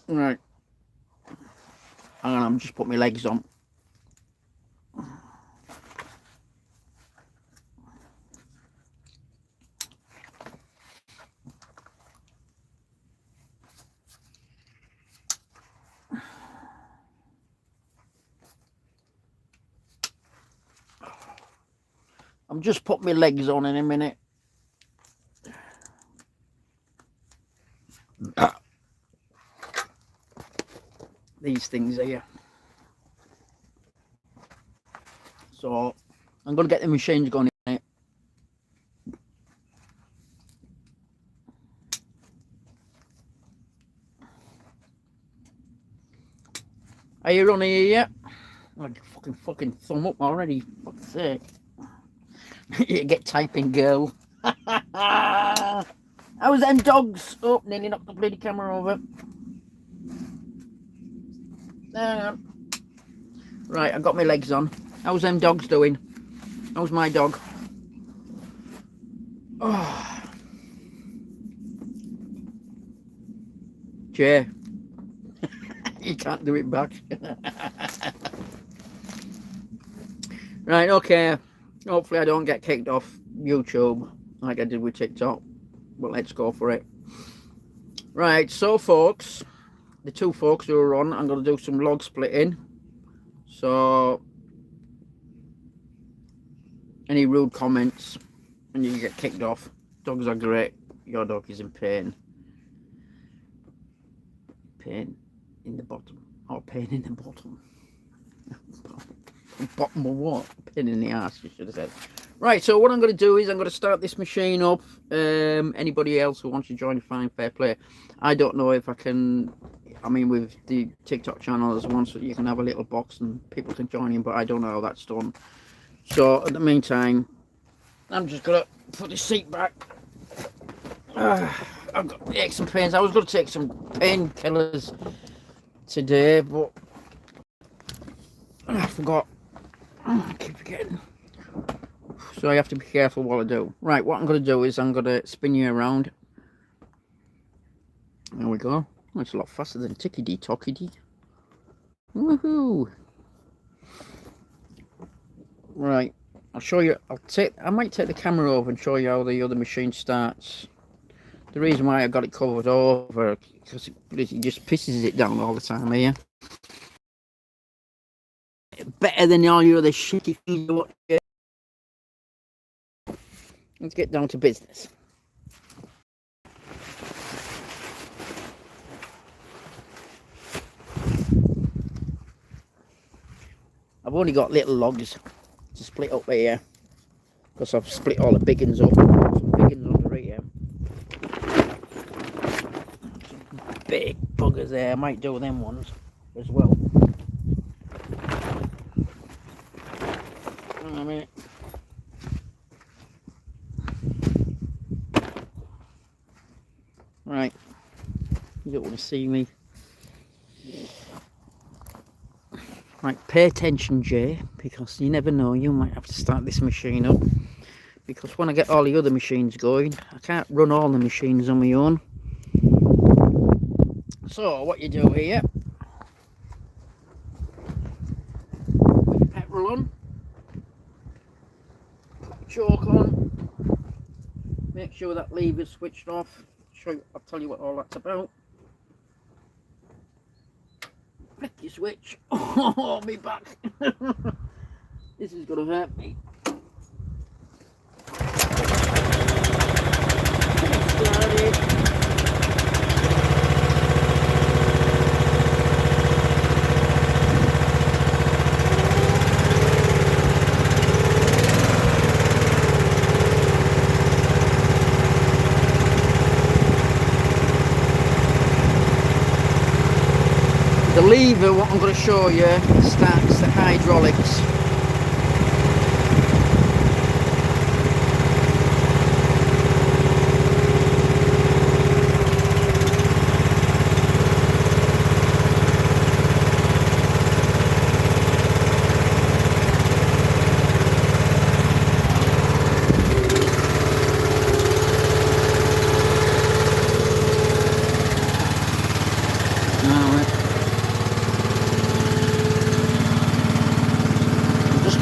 Right. Hang on, I'm just put my legs on. I'm just put my legs on in a minute. These things here. So I'm going to get the machines going in it. Are you running here yet? Oh, fucking thumb up already. Fuck's sake. You get typing, girl. How's them dogs? Oh, nearly knocked the bloody camera over. Right, I got my legs on. How's them dogs doing? How's my dog? Oh. Jay. You can't do it back. Right, okay. Hopefully I don't get kicked off YouTube like I did with TikTok. But let's go for it. Right, so folks, the two folks who are on, I'm going to do some log splitting. So, any rude comments and you get kicked off. Dogs are great. Your dog is in pain. Pain in the bottom. Or pain in the bottom. Bottom of what? Pain in the ass, you should have said. Right, so what I'm going to do is I'm going to start this machine up. Anybody else who wants to join, fine, fair play. I don't know if I can. I mean, with the TikTok channel, there's one so you can have a little box and people can join in, but I don't know how that's done. So, in the meantime, I'm just going to put the seat back. I've got aches and pains. I was going to take some painkillers today, but I forgot. I keep forgetting. So I have to be careful what I do. Right, what I'm going to do is I'm going to spin you around. There we go. Oh, it's a lot faster than tickety tockety. Woohoo! Right, I'll show you. I might take the camera over and show you how the other machine starts. The reason why I got it covered over because it just pisses it down all the time here. Better than all your other shitty videos. Let's get down to business. I've only got little logs to split up here because I've split all the big ones up. Some big ones under here. Some big buggers there. I might do them ones as well. Hang on a minute. Right, you don't want to see me. Right, pay attention, Jay, because you never know, you might have to start this machine up. Because when I get all the other machines going, I can't run all the machines on my own. So, what you do here, put your petrol on, put your choke on, make sure that lever's switched off. I'll tell you what all that's about. Flick your switch. Oh, me back. This is going to hurt me. Started. The lever, what I'm going to show you, starts the hydraulics.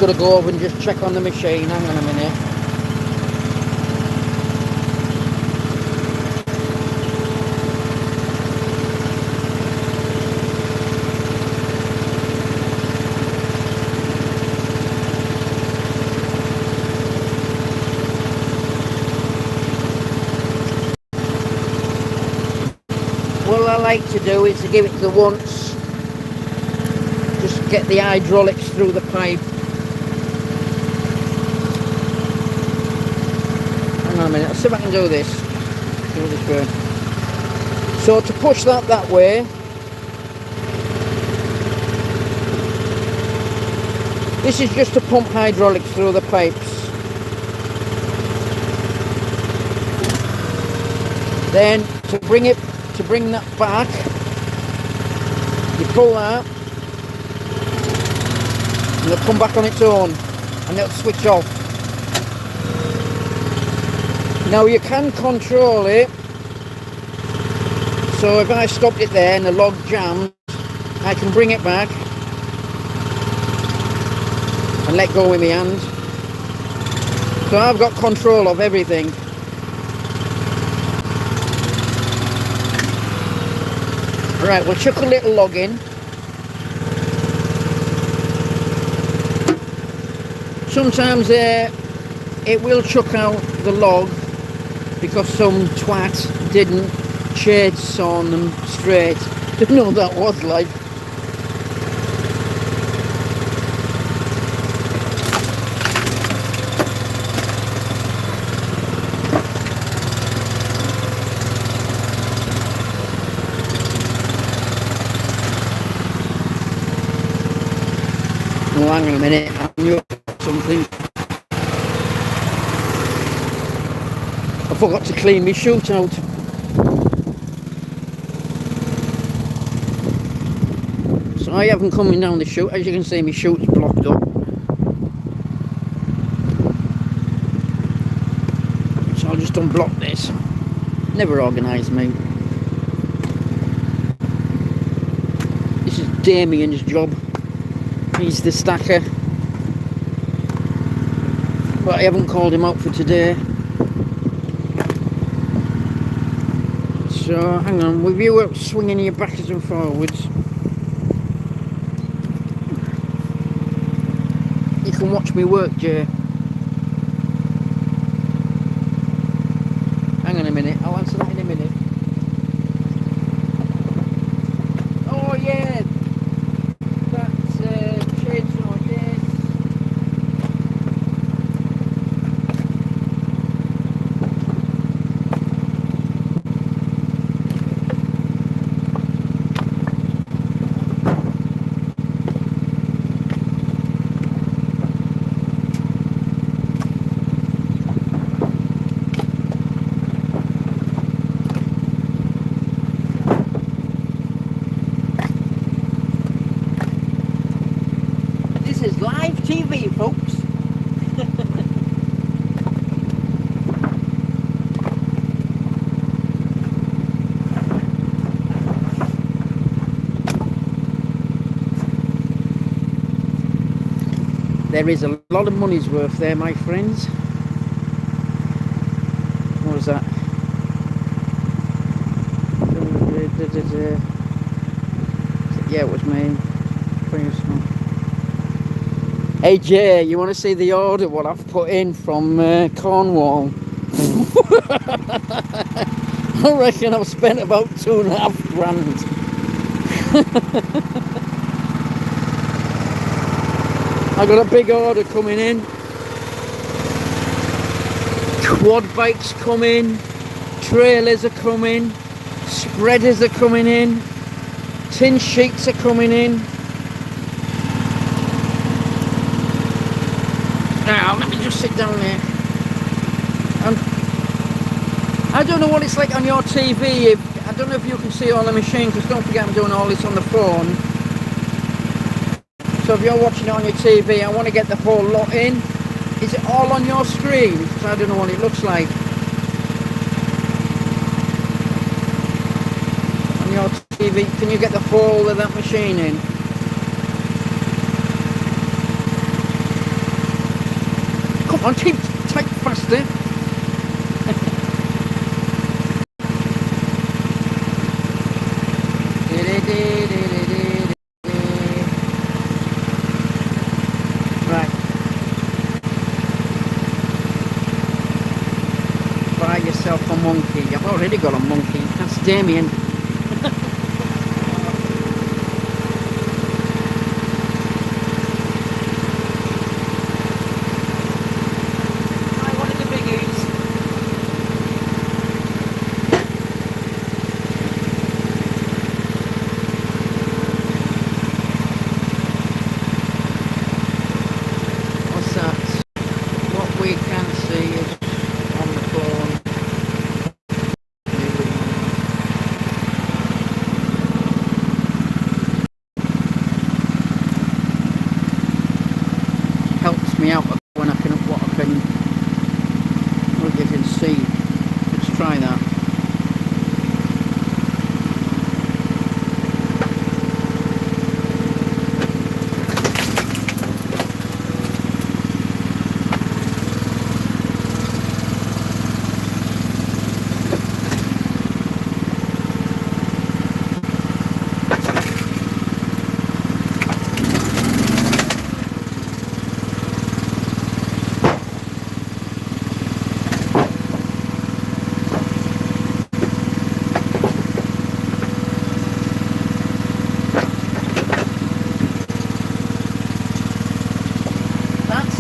got to go over and just check on the machine. Hang on a minute. What I like to do is to give it the once, just get the hydraulics through the pipe. Hang on a minute, I'll see if I can do this. Do this way. So to push that way, this is just to pump hydraulics through the pipes. Then to bring that back, you pull that and it'll come back on its own and it'll switch off. Now you can control it, so if I stopped it there and the log jams, I can bring it back and let go with my hand. So I've got control of everything. Right, we'll chuck a little log in. Sometimes it will chuck out the log because some twat didn't shade sawn them straight. Didn't know that was like. Oh, hang on a minute, I knew something. I forgot to clean my chute out. So I haven't coming down the chute. As you can see, my chute's blocked up. So I'll just unblock this. Never organised, mate. This is Damien's job. He's the stacker, but I haven't called him out for today. So hang on, with you out swinging your backwards and forwards, you can watch me work, Jay. Hang on a minute, I'll answer that in a minute. Oh yeah, that's chainsaw, yes. This is live TV, folks. There is a lot of money's worth there, my friends. What was that? Yeah, it was me. Hey Jay, you want to see the order what I've put in from Cornwall? I reckon I've spent about £2.5 grand. I got a big order coming in. Quad bikes coming, trailers are coming, spreaders are coming in, tin sheets are coming in. Now, let me just sit down here. I don't know what it's like on your TV. I don't know if you can see all the machine, because don't forget I'm doing all this on the phone. So if you're watching it on your TV, I want to get the whole lot in. Is it all on your screen? Because I don't know what it looks like. On your TV, can you get the whole of that machine in? Come on, type faster. Right. Buy yourself a monkey. I've already got a monkey. That's Damien. Helps me out when I can what you can see. Let's try that.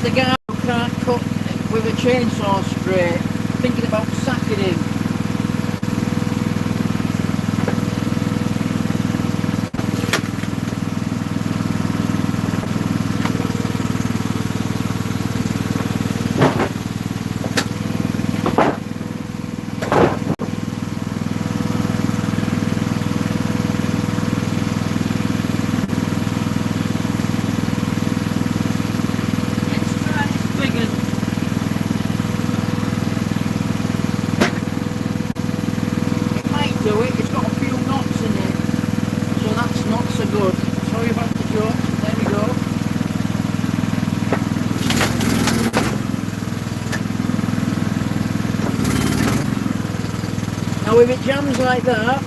The guy who can't cut with a chainsaw straight, thinking about sacking him. It's got a few knots in it, so that's not so good. Sorry about the joke. There we go. Now if it jams like that,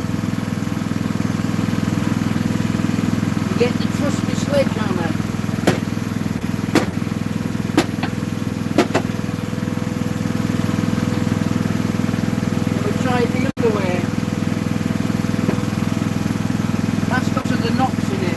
you get the trusty sledgehammer. We'll try it the other way. The knots in it.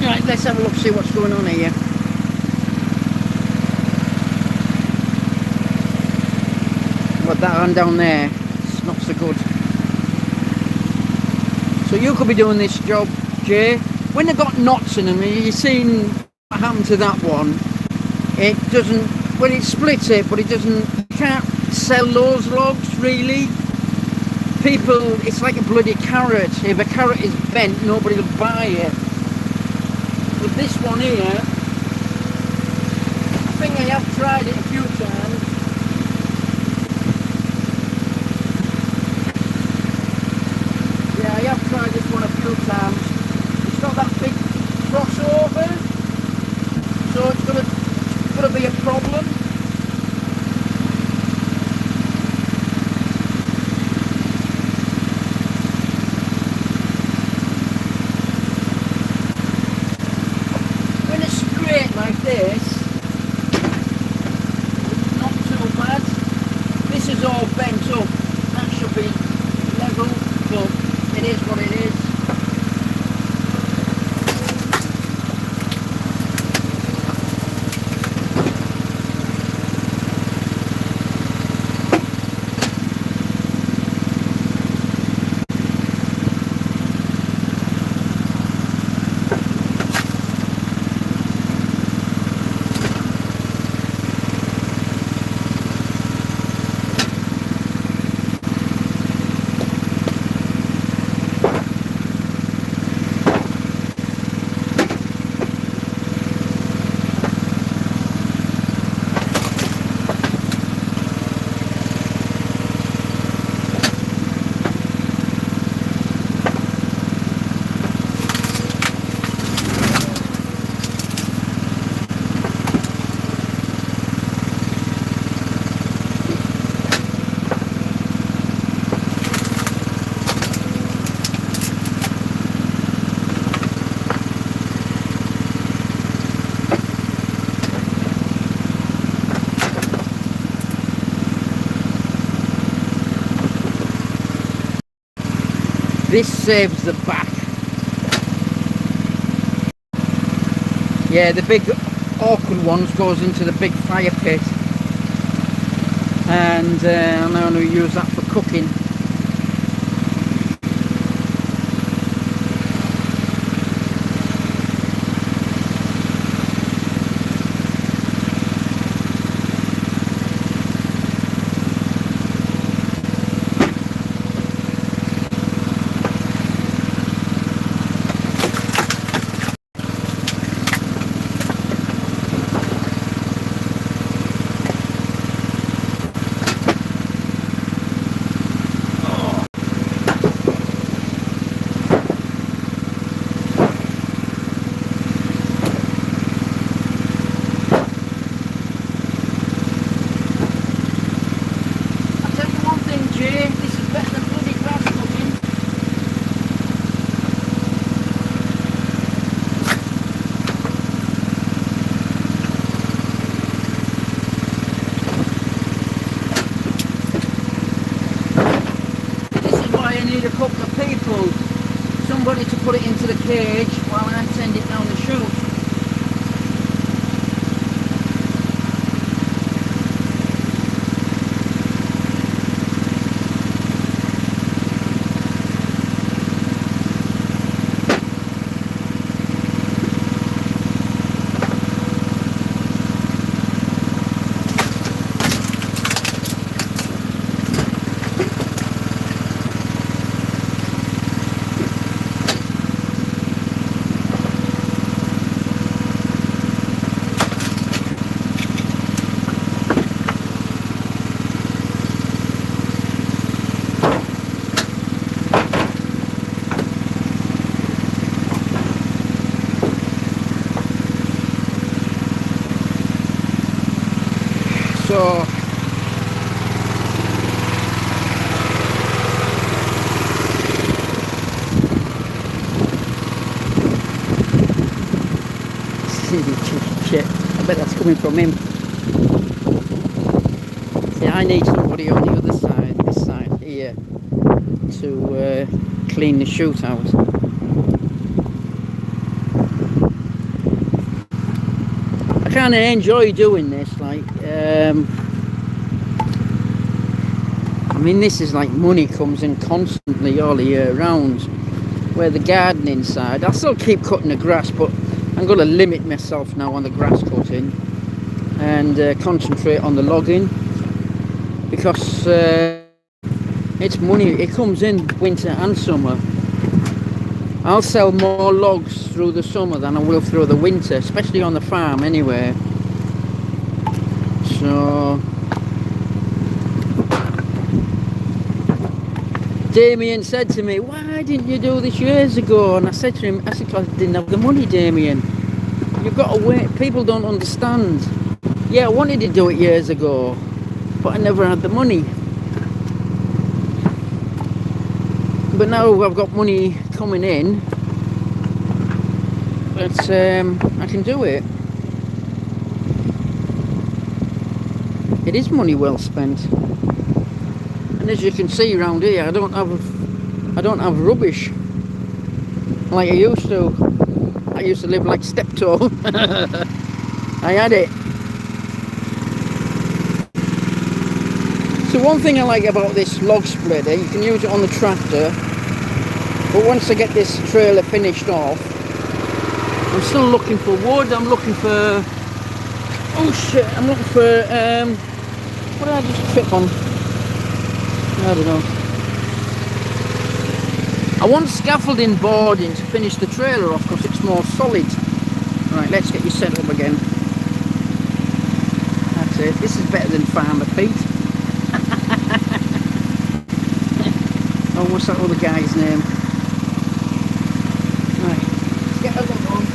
Right, let's have a look, see what's going on here. But that one down there, it's not so good. So you could be doing this job, Jay. When they've got knots in them, you've seen what happened to that one. It doesn't, well, it splits it, but it doesn't, you can't sell those logs, really. People, it's like a bloody carrot. If a carrot is bent, nobody will buy it. But this one here, I think I have tried it a few times. Yeah, I have tried this one a few times. It's got that big crossover, so it's gonna be a problem. When it's straight like this, it's not too bad. This is all bent up. That should be level, but it is what it is. This saves the back. Yeah, the big awkward ones goes into the big fire pit, and I'm going to use that for cooking. Need a couple of people, somebody to put it into the cage while I send it down the chute. So shit, I bet that's coming from him. See, I need somebody on the other side, this side here, to clean the chute out. I kind of enjoy doing this, like, I mean, this is like money comes in constantly all the year round. Where the gardening side, I'll still keep cutting the grass, but I'm going to limit myself now on the grass cutting and concentrate on the logging, because it's money. It comes in winter and summer. I'll sell more logs through the summer than I will through the winter, especially on the farm anyway. So Damien said to me, why didn't you do this years ago? And I said to him, I said, because I didn't have the money, Damien. You've got to wait. People don't understand. Yeah, I wanted to do it years ago, but I never had the money. But now I've got money coming in, but I can do it. It is money well spent. And as you can see around here, I don't have rubbish like I used to. I used to live like Steptoe. I had it. So one thing I like about this log splitter, you can use it on the tractor, but once I get this trailer finished off, I'm still looking for wood. I'm looking for, oh shit, I'm looking for, what did I just trip on? I don't know. I want scaffolding boarding to finish the trailer off because it's more solid. Right, let's get you set up again. That's it. This is better than Farmer Pete. Oh, what's that other guy's name? Right, let's get a look on.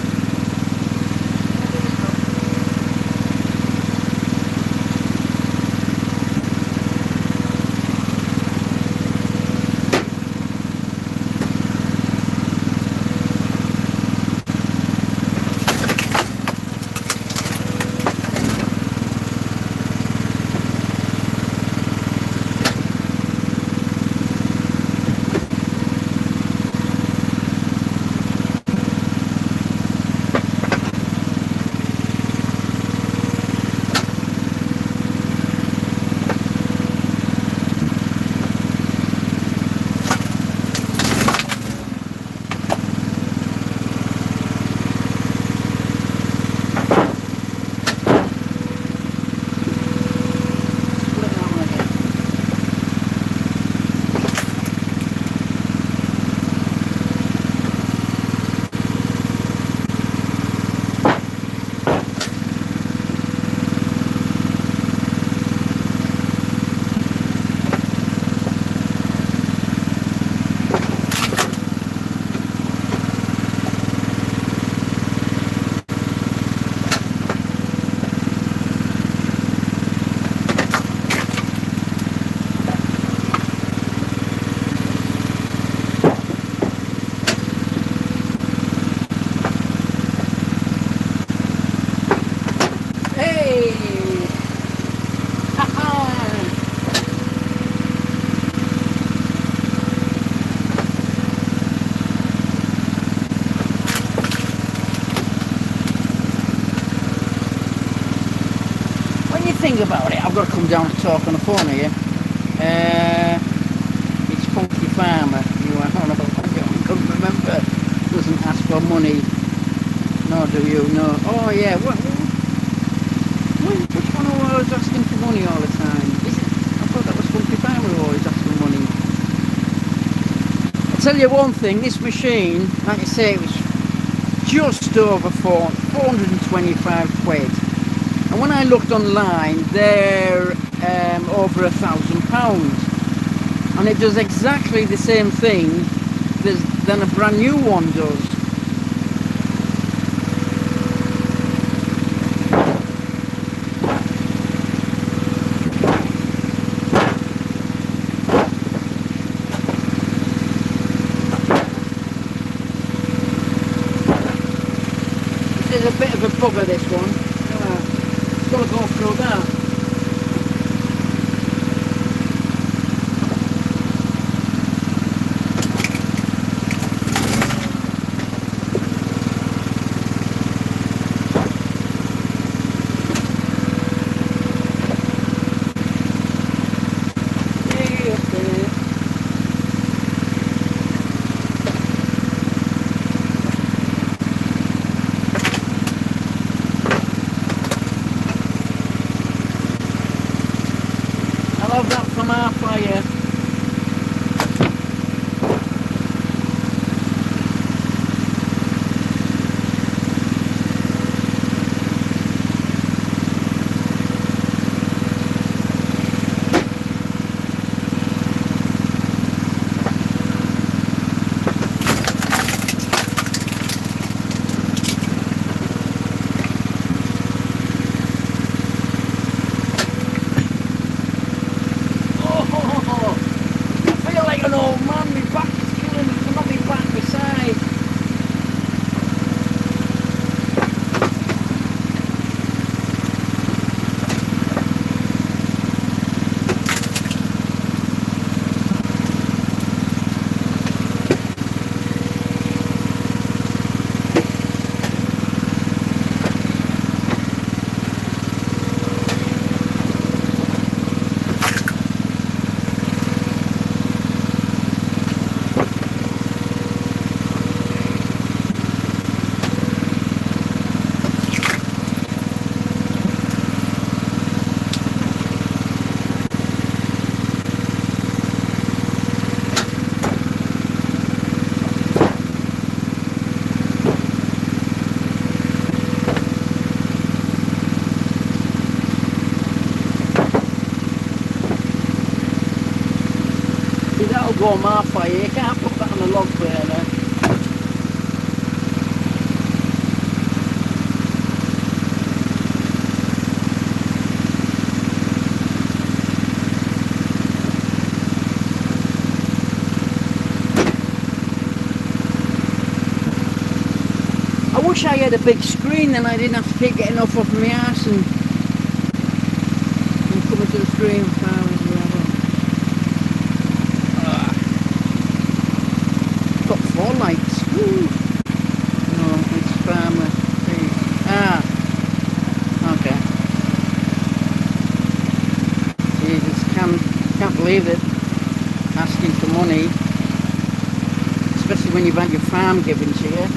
Think about it, I've got to come down and talk on the phone here. It's Funky Farmer. You are on about, I couldn't remember. Doesn't ask for money. No, do you? No. Oh yeah. Which one who always asking for money all the time? Is it? I thought that was Funky Farmer who always asked for money. I'll tell you one thing. This machine, like I say, it was just over 425 quid. And when I looked online, they're over £1,000, and it does exactly the same thing than a brand new one does. This is a bit of a bugger, this one. Got to go through that. See, that'll go on my fire. You can't put that on a log burner. I wish I had a big screen, then I didn't have to keep getting off of my ass and coming to the screen. Got 4 lights. Woo. No, it's farmer. Ah, okay. Jesus, can't believe it. Asking for money, especially when you've had your farm given to you.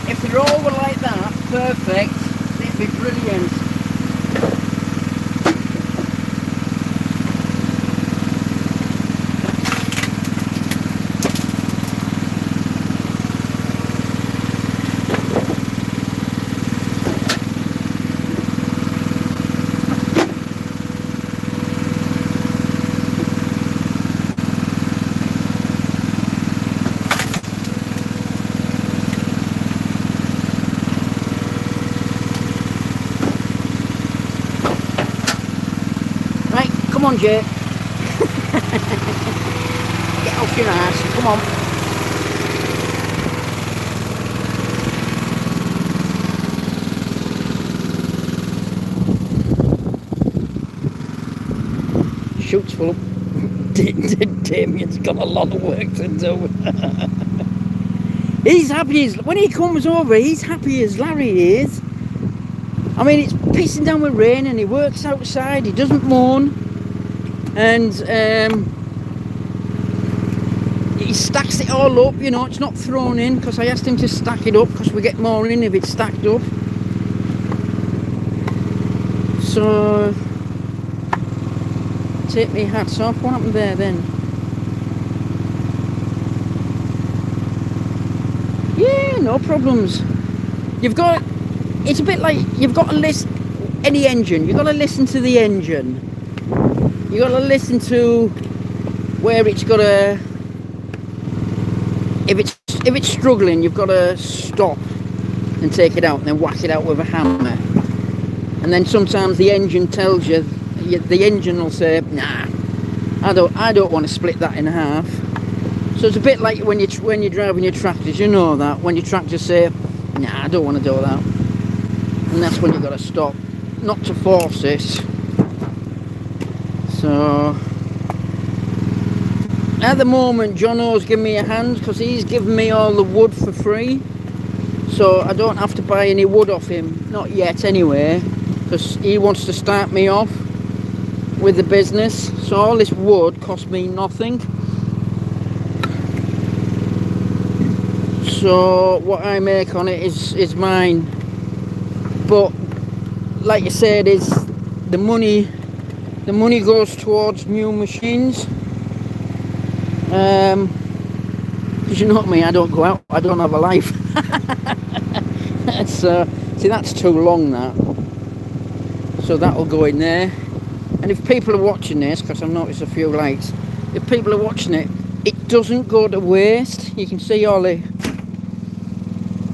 If they all were like that, perfect, it'd be brilliant. Come on, Jay. Get off your ass. Come on. Chute's full up. Damien's got a lot of work to do. He's happy as... When he comes over, he's happy as Larry is. I mean, it's pissing down with rain and he works outside. He doesn't moan. And he stacks it all up, you know, it's not thrown in, because I asked him to stack it up because we get more in if it's stacked up. So take me hats off. What happened there then? Yeah, no problems. You've got, it's a bit like you've got to listen any engine, you've got to listen to the engine. You got to listen to where it's got to. If it's struggling, you've got to stop and take it out, and then whack it out with a hammer. And then sometimes the engine tells you. The engine will say, "Nah, I don't want to split that in half." So it's a bit like when you're driving your tractors. You know that when your tractors say, "Nah, I don't want to do that," and that's when you've got to stop, not to force it. So at the moment, Jono's giving me a hand because he's given me all the wood for free, so I don't have to buy any wood off him, not yet anyway, because he wants to start me off with the business. So all this wood cost me nothing. So what I make on it is mine. But like I said, is the money goes towards new machines. Because you know what I mean, I don't go out, I don't have a life. See, that's too long, that. So that'll go in there. And if people are watching this, because I've noticed a few likes, if people are watching it, it doesn't go to waste. You can see all the...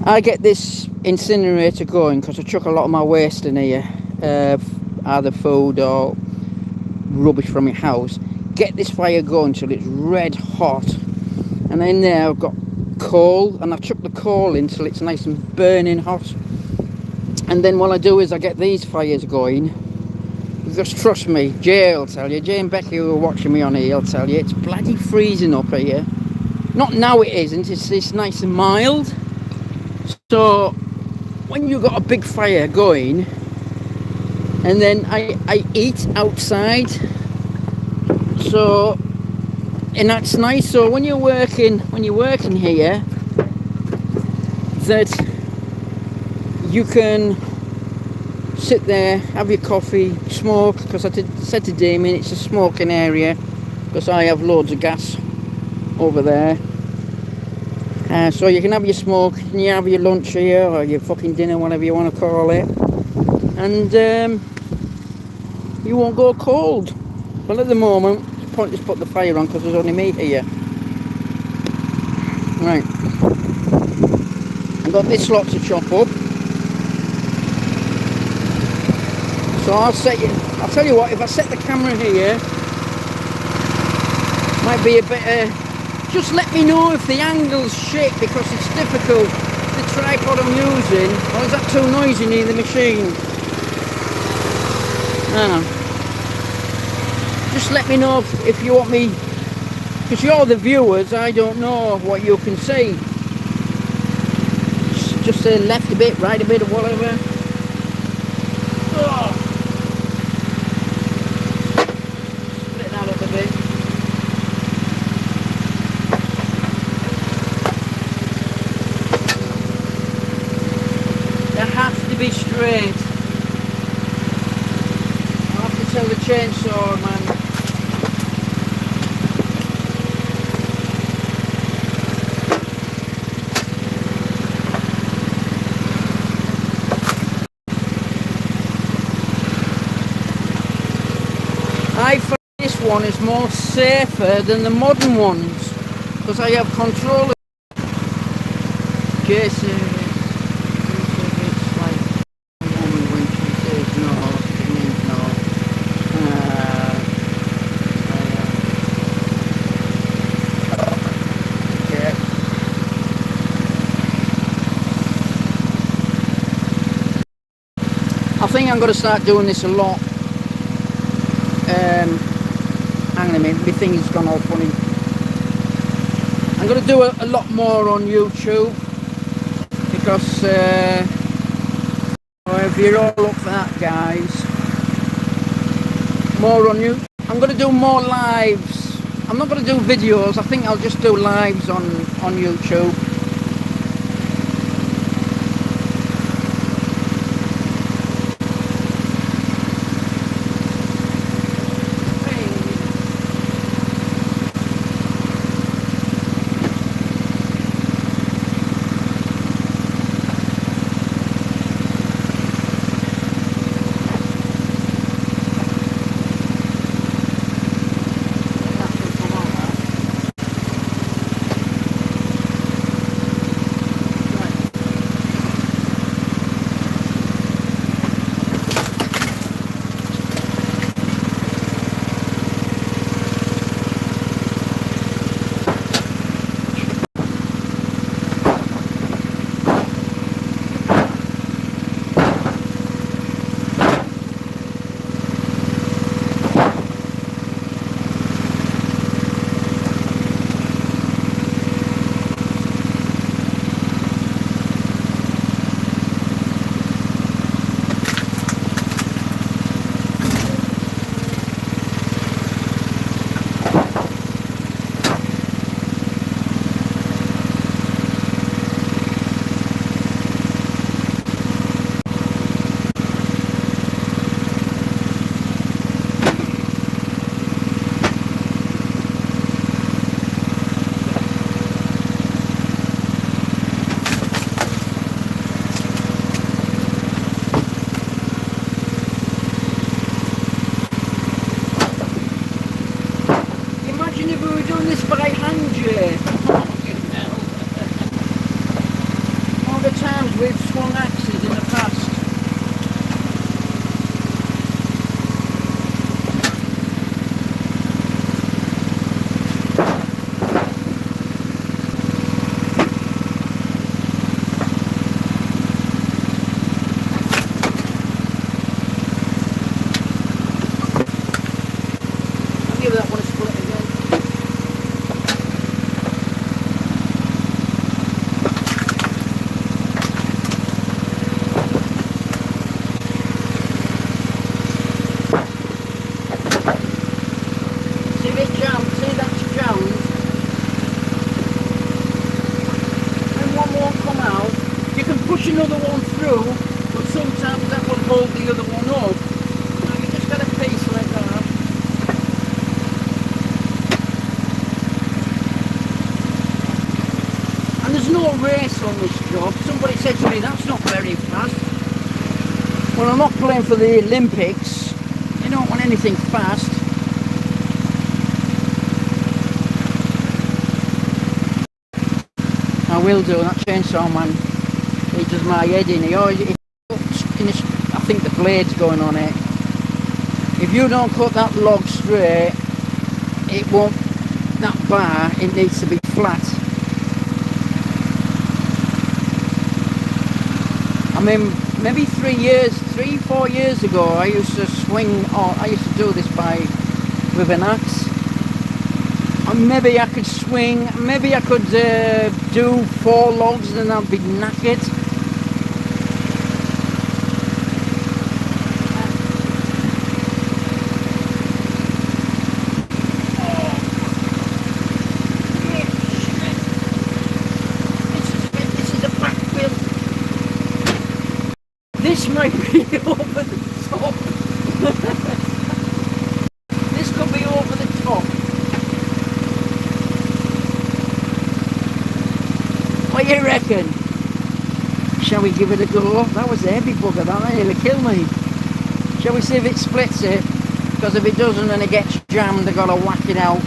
I get this incinerator going because I chuck a lot of my waste in here, either food or rubbish from your house. Get this fire going till it's red hot, and in there I've got coal, and I chuck the coal in till it's nice and burning hot. And then what I do is I get these fires going, because trust me, Jay will tell you, Jay and Becky who are watching me on here will tell you, it's bloody freezing up here. Not now, it isn't, it's nice and mild. So when you've got a big fire going, and then I eat outside, so, and that's nice. So when you're working here, that you can sit there, have your coffee, smoke, because I said to Damien it's a smoking area because I have loads of gas over there. So you can have your smoke, and you have your lunch here, or your fucking dinner, whatever you want to call it, and you won't go cold. Well, at the moment, it's pointless to put the fire on because there's only me here. Right, I've got this lot to chop up. So I'll tell you what, if I set the camera here, might be a bit just let me know if the angle's shit, because it's difficult. The tripod I'm using, or is that too noisy near the machine? Just let me know if you want me, because you're the viewers, I don't know what you can see. Just say left a bit, right a bit, or whatever. Oh. Split that up a bit. They have to be straight. I'll have to tell the chainsaw man. I find this one is more safer than the modern ones because I have control of it. Okay, so it's like a woman when she says no, she means no. Okay. I think I'm going to start doing this a lot. Hang on a minute, my thing's gone all funny. I'm going to do a lot more on YouTube because if you're all up for that, guys, more on YouTube. I'm going to do more lives. I'm not going to do videos. I think I'll just do lives on YouTube. one through, but sometimes that will hold the other one up. Now you just got a piece like that. And there's no race on this job. Somebody said to me, that's not very fast. Well, I'm not playing for the Olympics. You don't want anything fast. I will do, that chainsaw man, he does my head in. I think the blade's going on it. If you don't cut that log straight, it won't, that bar, it needs to be flat. I mean, maybe 4 years ago, I used to swing, or I used to do this with an axe. And maybe I could swing, maybe I could do 4 logs and then I'd be knackered. This is a back wheel. This might be over the top. This could be over the top. What do you reckon? Shall we give it a go? That was a heavy bugger, that nearly killed me. Shall we see if it splits it? Because if it doesn't and it gets jammed, I've got to whack it out.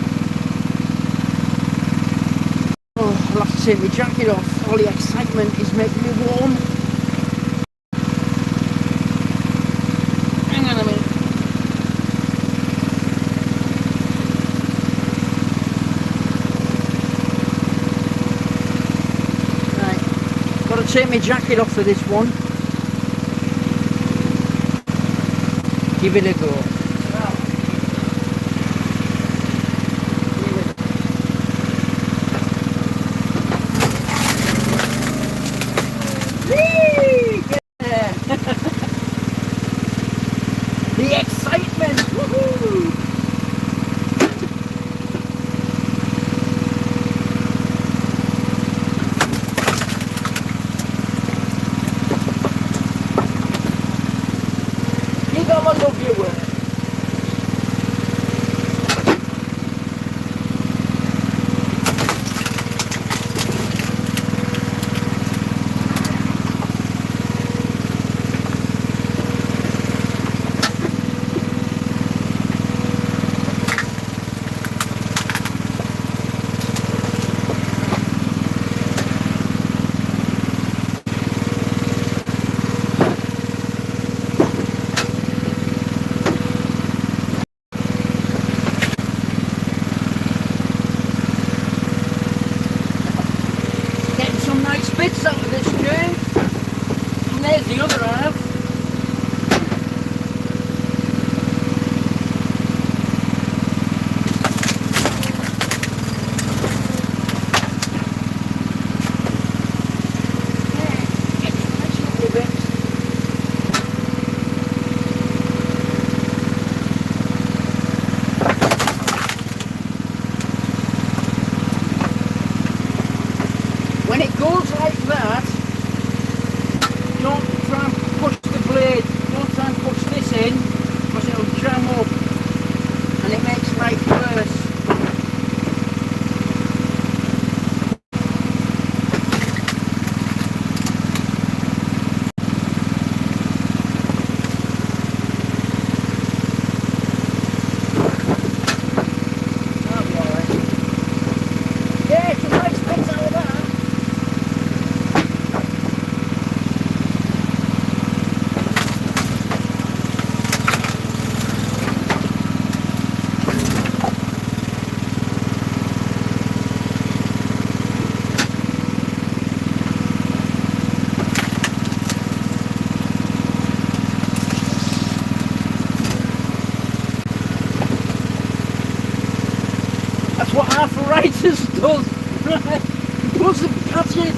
Oh, I'll have to take my jacket off. All the excitement is making me warm. Hang on a minute. Got to take my jacket off for this one. Give it a go. Yeah. The excitement. Woohoo! I love your work. Bits out of this chain, and there's the other half. When it goes like that, don't try and push the blade, don't try and push this in, because it'll jam up and it makes life worse. That'll be alright. Yeah, it's a nice bit out of that. That's what arthritis does, right? Plus the patches.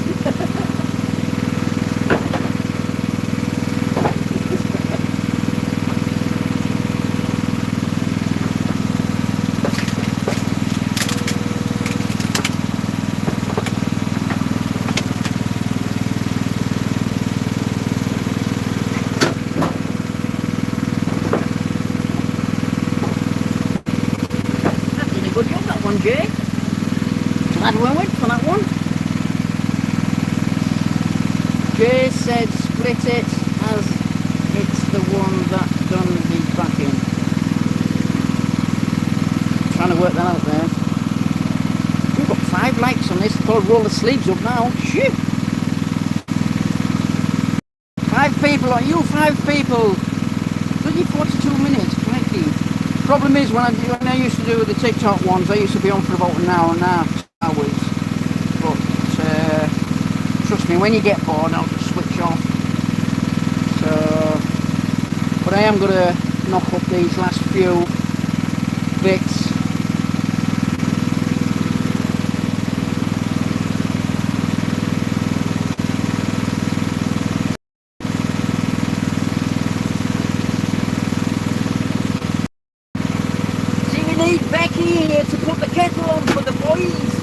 on, Jay. Glad we went for that one. Jay said split it as it's the one that done his backing. Trying to work that out there. We've got 5 likes on this. I'll roll the sleeves up now. Shit. 5 people, are you 5 people? 42 minutes, crikey. Problem is, when I used to do the TikTok ones, I used to be on for about an hour and a half, 2 hours. But trust me, when you get bored, I'll just switch off. So, but I am going to knock up these last few bits. To put the kettle on for the boys.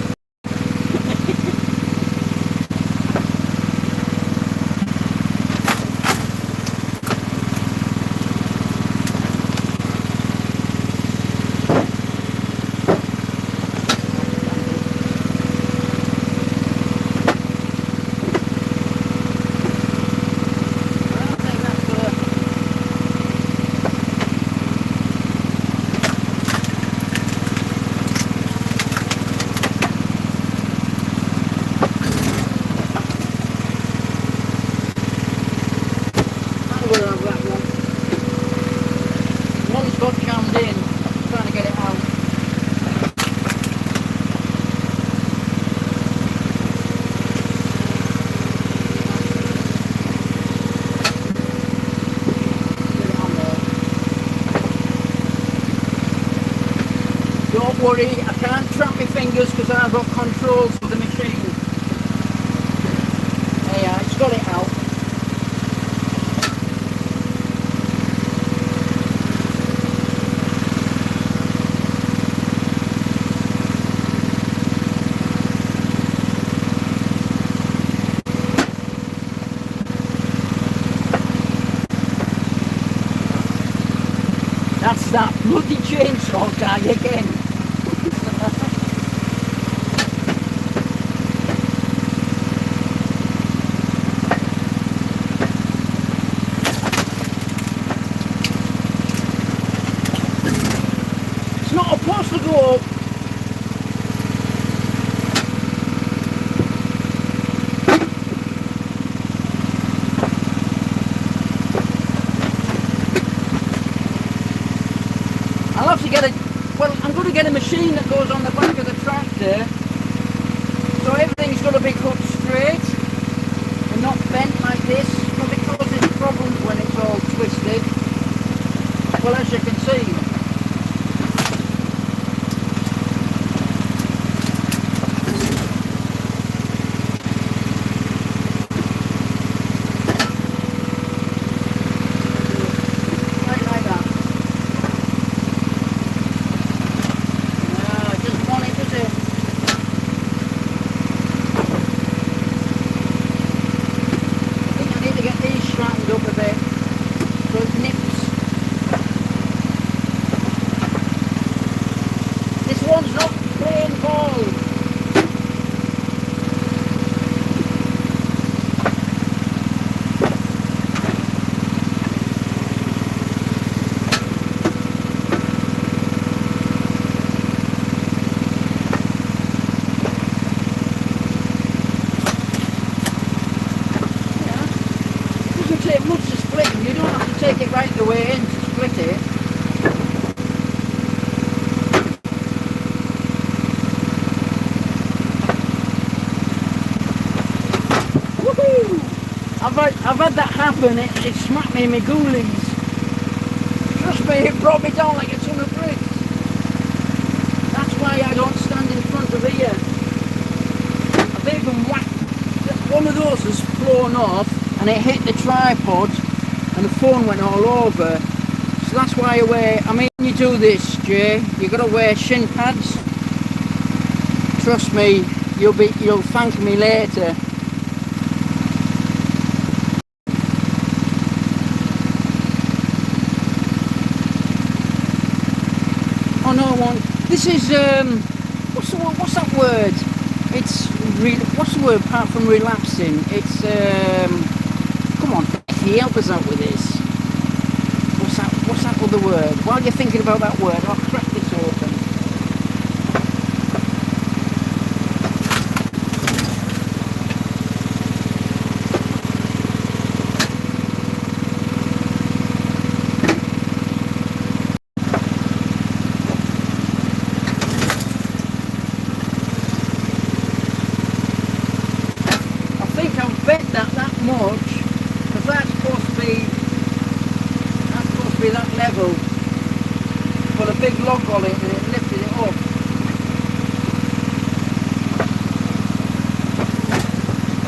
One's got jammed in, I'm trying to get it out. Get it on there. Don't worry, I can't trap my fingers because I've got controls of the machine. There you are, it's got it out. That's that bloody chainsaw guy again. It's not supposed to go up. I'll have to get I'm going to get a machine that goes on the back of the tractor, so everything's going to be cut straight and not bent like this, because it causes problems when it's all twisted. Well, as you can see. One's not playing ball. Yeah. It doesn't take much to split them. You don't have to take it right the way in to split it. I've had that happen, it smacked me in my ghoulies. Trust me, it brought me down like a ton of bricks. That's why I don't stand in front of here. I've even whacked, one of those has flown off and it hit the tripod and the phone went all over. So that's why I mean, when you do this, Jay, you got to wear shin pads. Trust me, you'll thank me later. Oh no, one. This is what's that word? It's what's the word apart from relapsing? It's come on, can you help us out with this? What's that other word? While you're thinking about that word, I'll crack this open. I think I've bet that much, because that's supposed to be that level. Put a big log on it and it lifted it up.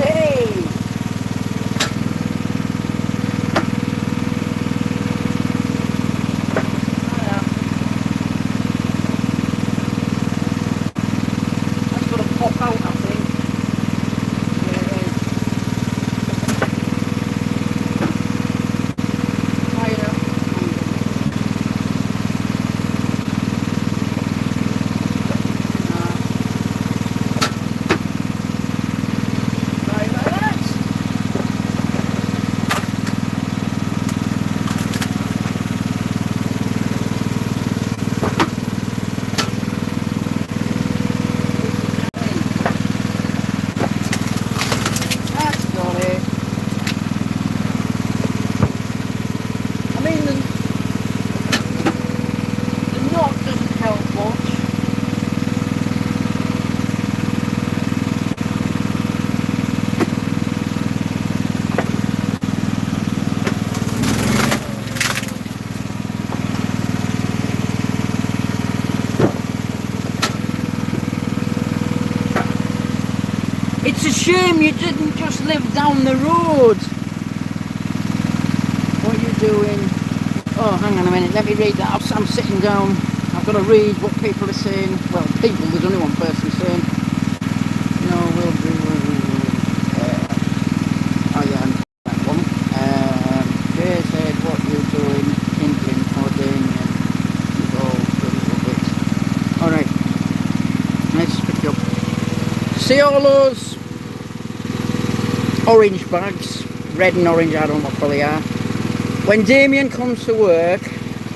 Hey! That's got to pop out, I think. It's a shame you didn't just live down the road. What are you doing? Oh, hang on a minute, let me read that. I'm sitting down. I've got to read what people are saying. Well, people, there's only one person saying. No, we'll do. Oh yeah, that one. Jay said, what are you doing? England, pudding, and all the little bits. Alright, let's pick you up. See all those orange bags, red and orange, I don't know what colour they are. When Damien comes to work,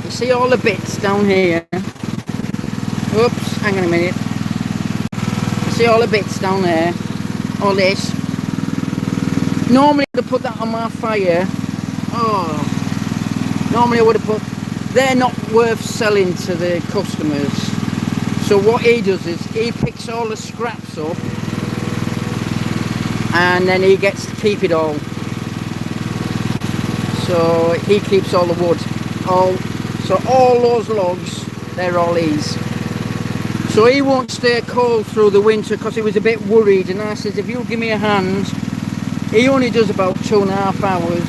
you see all the bits down here. Oops, hang on a minute. You see all the bits down there, all this. Normally I would have put that on my fire. Oh, normally I would have put, they're not worth selling to the customers. So what he does is he picks all the scraps up and then he gets to keep it all. So he keeps all the wood. So all those logs, they're all his. So he won't stay cold through the winter because he was a bit worried, and I said, if you give me a hand, he only does about 2.5 hours.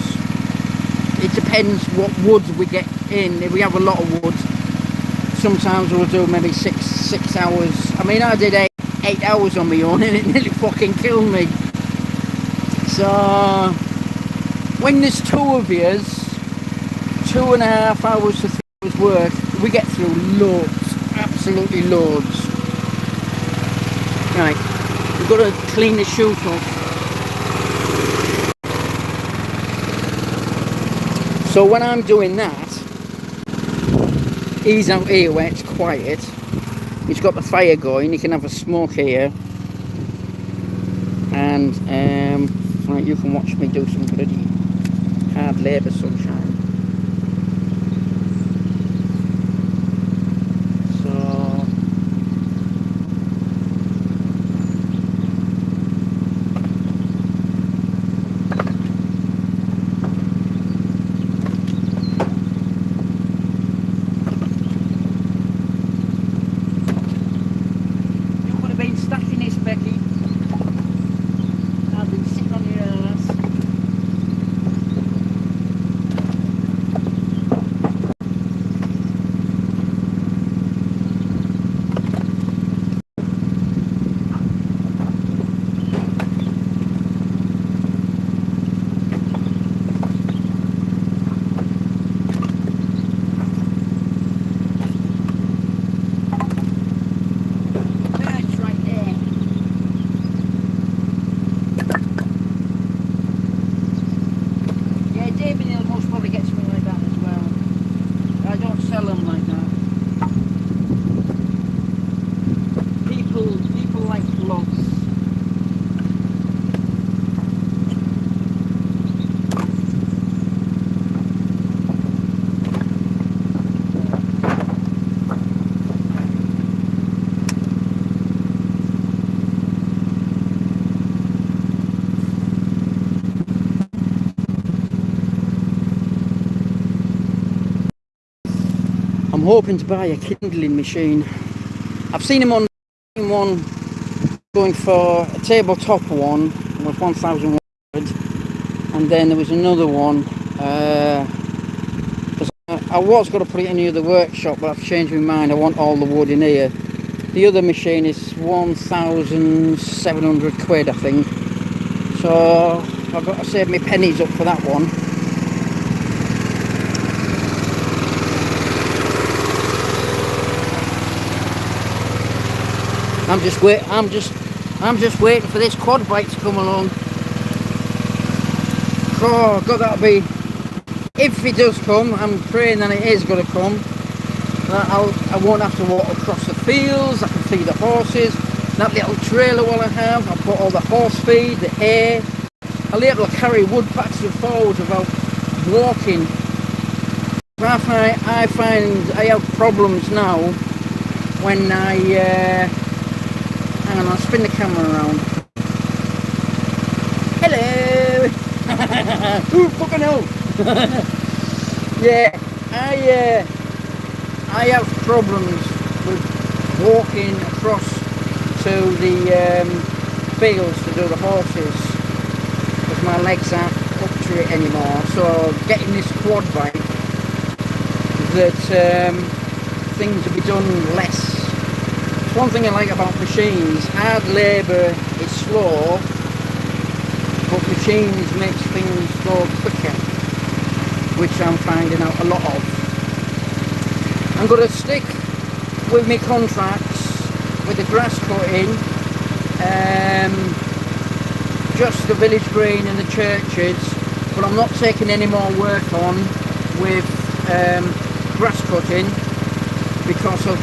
It depends what wood we get in. If we have a lot of wood, sometimes we'll do maybe six hours. I mean, I did eight hours on my own and it nearly fucking killed me. So when there's two of us, 2.5 hours to 3 hours work, we get through loads, absolutely loads. Right, we've got to clean the chute off. So when I'm doing that, he's out here where it's quiet. He's got the fire going, he can have a smoke here. And right, you can watch me do some bloody hard labour, sunshine. hoping to buy a kindling machine. I've seen him on one going for a tabletop one with 1,100, and then there was another one. I was going to put it in the other workshop, but I've changed my mind. I want all the wood in here. The other machine is 1,700 quid, I think. So I've got to save my pennies up for that one. I'm just waiting for this quad bike to come along. Oh God, that'll be, if it does come, I'm praying that it is going to come. I won't have to walk across the fields. I can feed the horses. That little trailer what I have, I've got all the horse feed, the hay. I'll be able to carry wood backwards and forwards without walking. I find I have problems now when hang on, I'll spin the camera around. Hello! Ooh, fucking hell! Yeah, I have problems with walking across to the fields to do the horses because my legs aren't up to it anymore. So getting this quad bike that things will be done less. It's one thing I like about machines. Hard labour is slow, but machines makes things go quicker, which I'm finding out a lot of. I'm going to stick with my contracts with the grass cutting, just the village green and the churches, but I'm not taking any more work on with grass cutting because of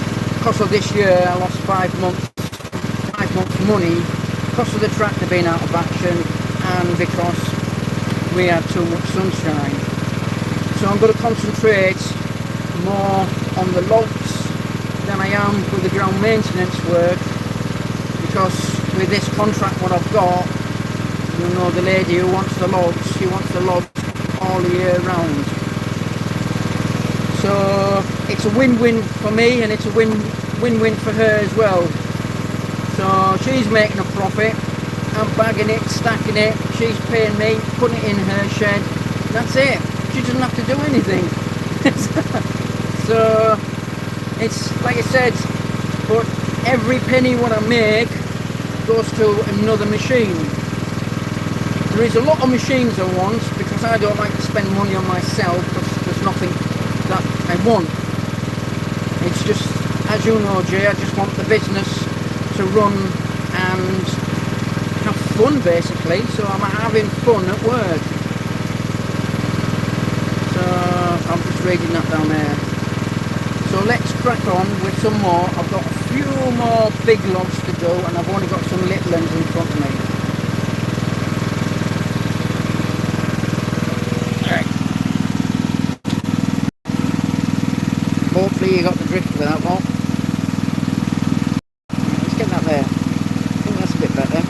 this year. I lost 5 months money because of the tractor being out of action and because we had too much sunshine. So I'm going to concentrate more on the logs than I am with the ground maintenance work, because with this contract what I've got, you know, the lady who wants the logs, she wants the logs all year round. So it's a win-win for me and it's a win-win for her as well. So she's making a profit, I'm bagging it, stacking it, she's paying me, putting it in her shed, that's it. She doesn't have to do anything. So it's like I said, but every penny what I make goes to another machine. There is a lot of machines I want because I don't like to spend money on myself because there's nothing that I want. It's just, as you know, Jay, I just want the business to run and have fun basically. So I'm having fun at work. So I'm just reading that down there. So let's crack on with some more. I've got a few more big logs to do and I've only got some little ones in front of me. Alright. Hopefully you got the drift with that one. Let's get that there. I think that's a bit better.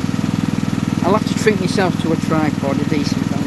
I'll have to treat myself to a tripod, a decent one.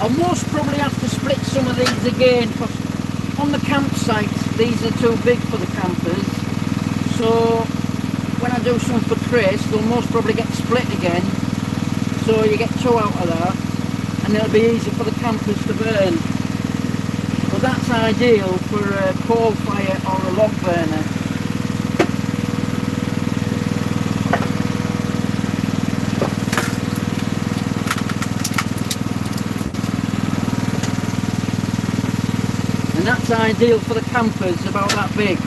I'll most probably have to split some of these again, because on the campsite these are too big for the campers, so when I do some for trace they'll most probably get split again, so you get two out of that and it'll be easy for the campers to burn. But that's ideal for a coal fire or a log burner. And that's ideal for the campers about that big.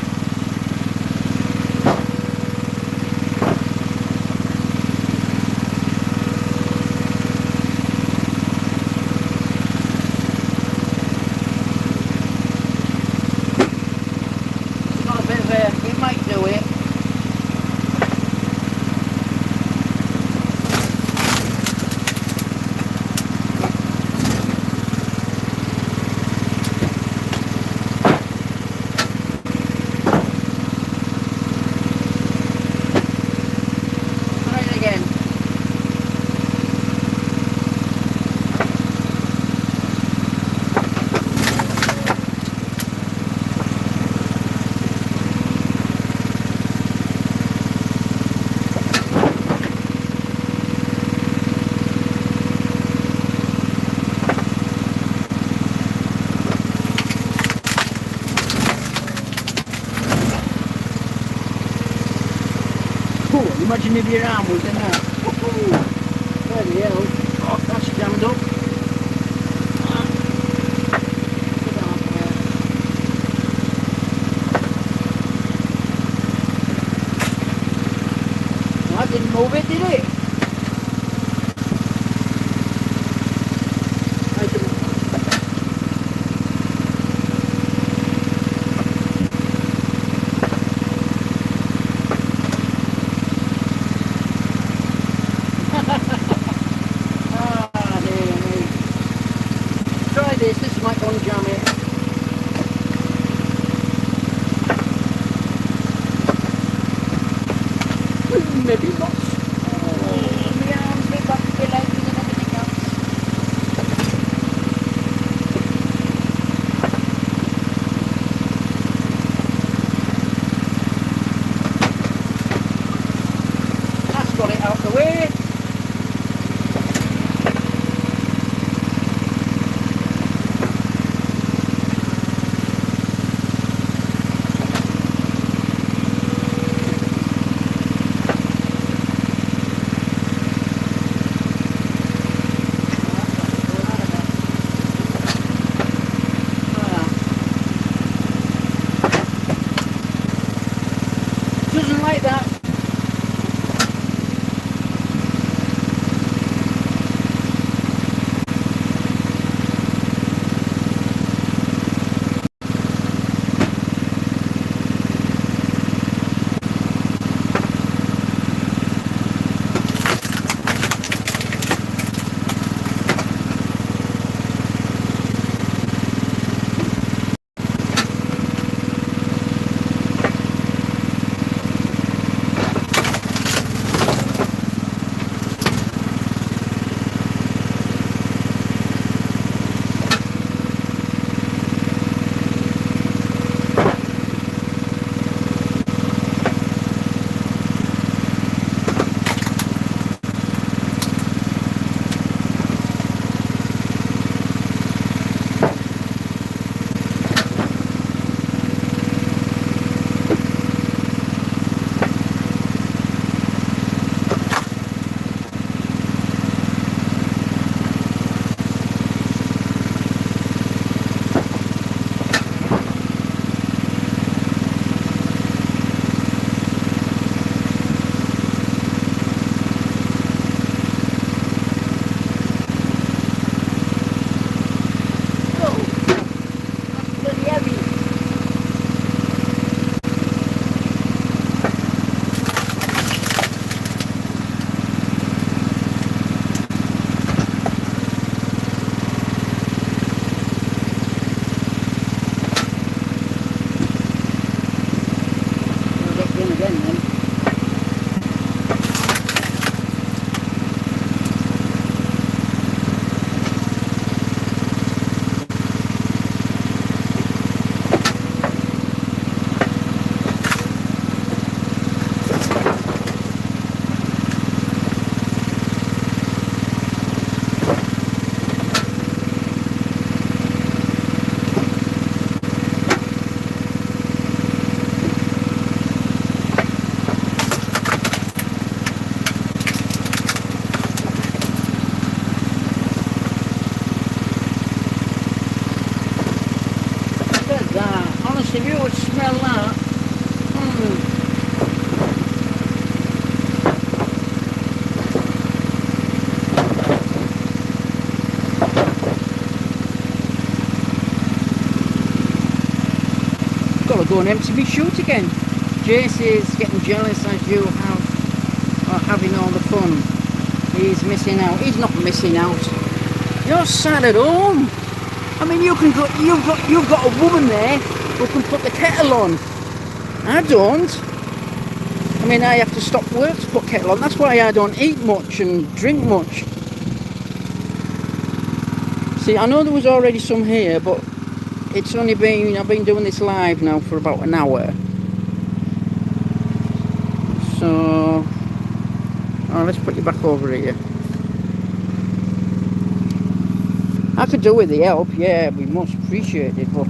Got a bit of it might do it. Imagine if your arm was in that. Bloody hell. Oh, that's jammed up. Well, that didn't move it, did it? This might unjam it. Maybe not. Oh, my arms, my back, my legs and everything else. That's got it out the way. Doesn't like that. go and empty my chute again. JC is getting jealous as you are having all the fun. He's missing out. He's not missing out. You're sat at home. I mean, you can go. You've got a woman there who can put the kettle on. I don't. I mean, I have to stop work to put kettle on. That's why I don't eat much and drink much. See, I know there was already some here, but it's only been, I've been doing this live now for about an hour. So, oh, let's put you back over here. I could do with the help, yeah, we must appreciate it, but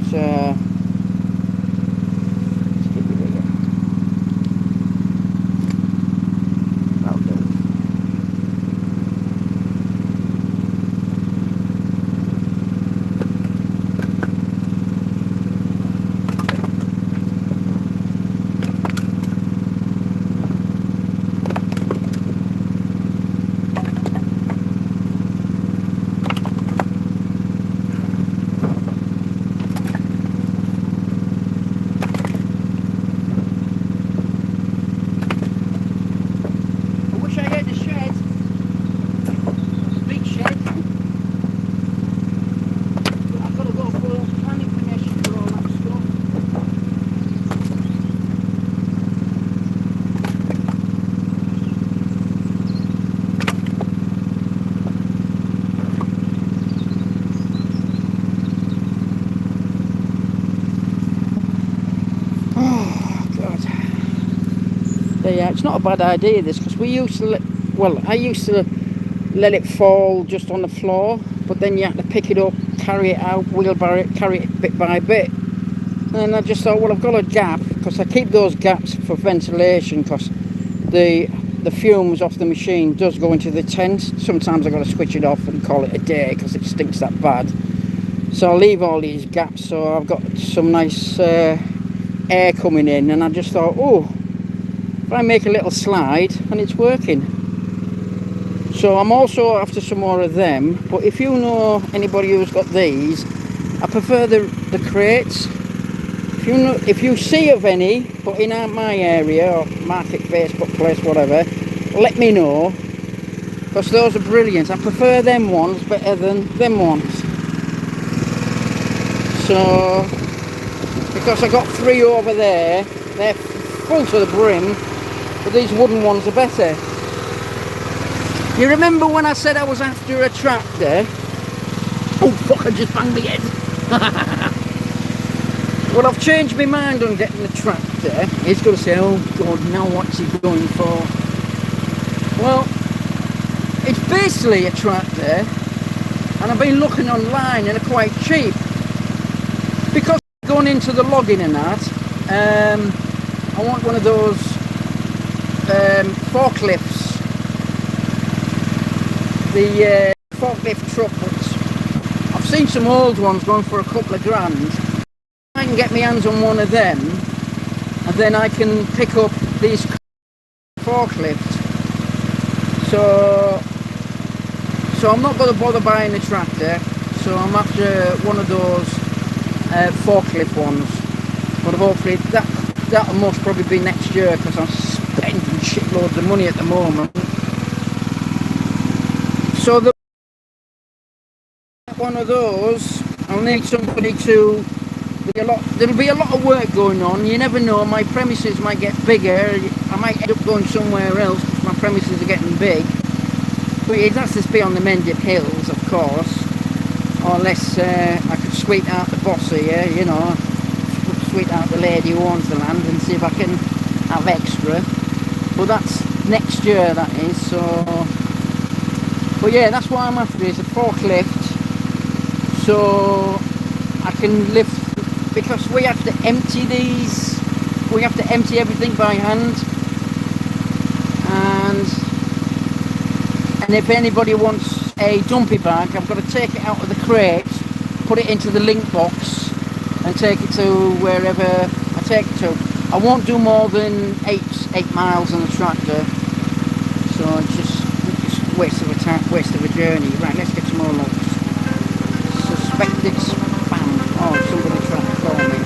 yeah, it's not a bad idea this, because we used to I used to let it fall just on the floor, but then you had to pick it up, carry it out, wheelbarrow it, carry it bit by bit. And I just thought, well, I've got a gap, because I keep those gaps for ventilation, because the fumes off the machine does go into the tent. Sometimes I've got to switch it off and call it a day because it stinks that bad. So I'll leave all these gaps, so I've got some nice air coming in, and I just thought, oh, if I make a little slide, and it's working. So I'm also after some more of them, but if you know anybody who's got these, I prefer the crates. If you see of any, but in my area, or market, Facebook place, whatever, let me know, because those are brilliant. I prefer them ones better than them ones. So, because I got 3 over there, they're full to the brim, but these wooden ones are better. You remember when I said I was after a tractor? Oh fuck, I just banged my head. Well, I've changed my mind on getting the tractor. He's going to say, oh God, now what's he going for? Well, it's basically a tractor, and I've been looking online and they're quite cheap. Because I'm going into the logging and that, I want one of those forklifts. The forklift trucks. I've seen some old ones going for a couple of grand. I can get my hands on one of them, and then I can pick up these forklifts. So I'm not going to bother buying a tractor. So I'm after one of those forklift ones. But hopefully that'll most probably be next year, because I'm spending shitloads of money at the moment. So one of those, I'll need somebody to. There'll be a lot of work going on. You never know, my premises might get bigger. I might end up going somewhere else because my premises are getting big. But it has to be on the Mendip Hills, of course. Or unless I could sweep out the boss here, you know, sweep out the lady who owns the land and see if I can have extra. But that's next year, that is. So, but yeah, that's what I'm after, is a forklift, so I can lift. Because we have to empty these, we have to empty everything by hand, and if anybody wants a dumpy bag, I've got to take it out of the crate, put it into the link box, and take it to wherever I take it to. I won't do more than 8 miles on the tractor, so it's just waste of a time, waste of a journey. Right, let's get some more logs. Suspected spam. Oh, somebody tried to call me.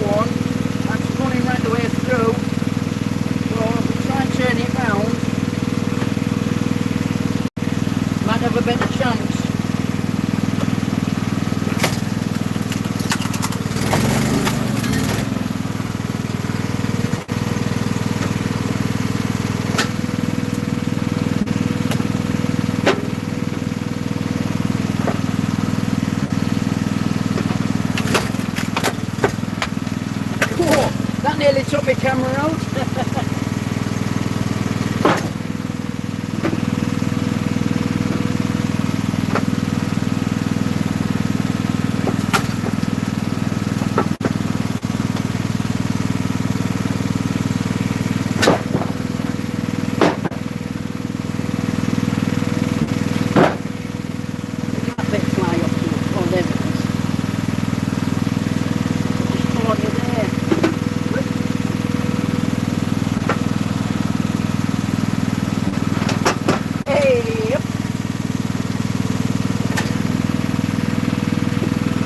one that's running right the way through. So if we try and turn it round, might have a better chance. That nearly took my camera out. That bit fly up to it. Oh, there it is. Just caught you there. Hey, yep.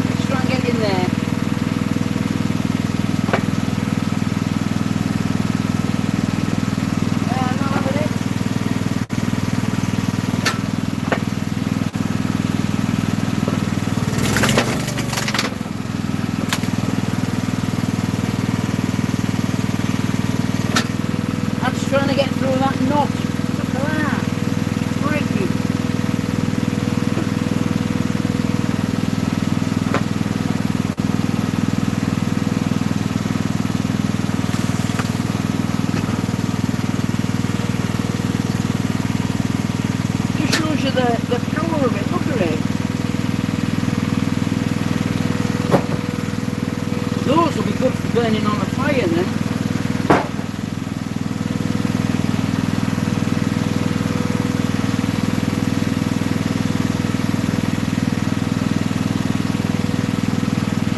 Let's try and get in there. Not having it. I'm just trying to get through that knot. Look at that. Crikey. Just shows you the power of it. Look at it. Those will be good for burning on a fire then.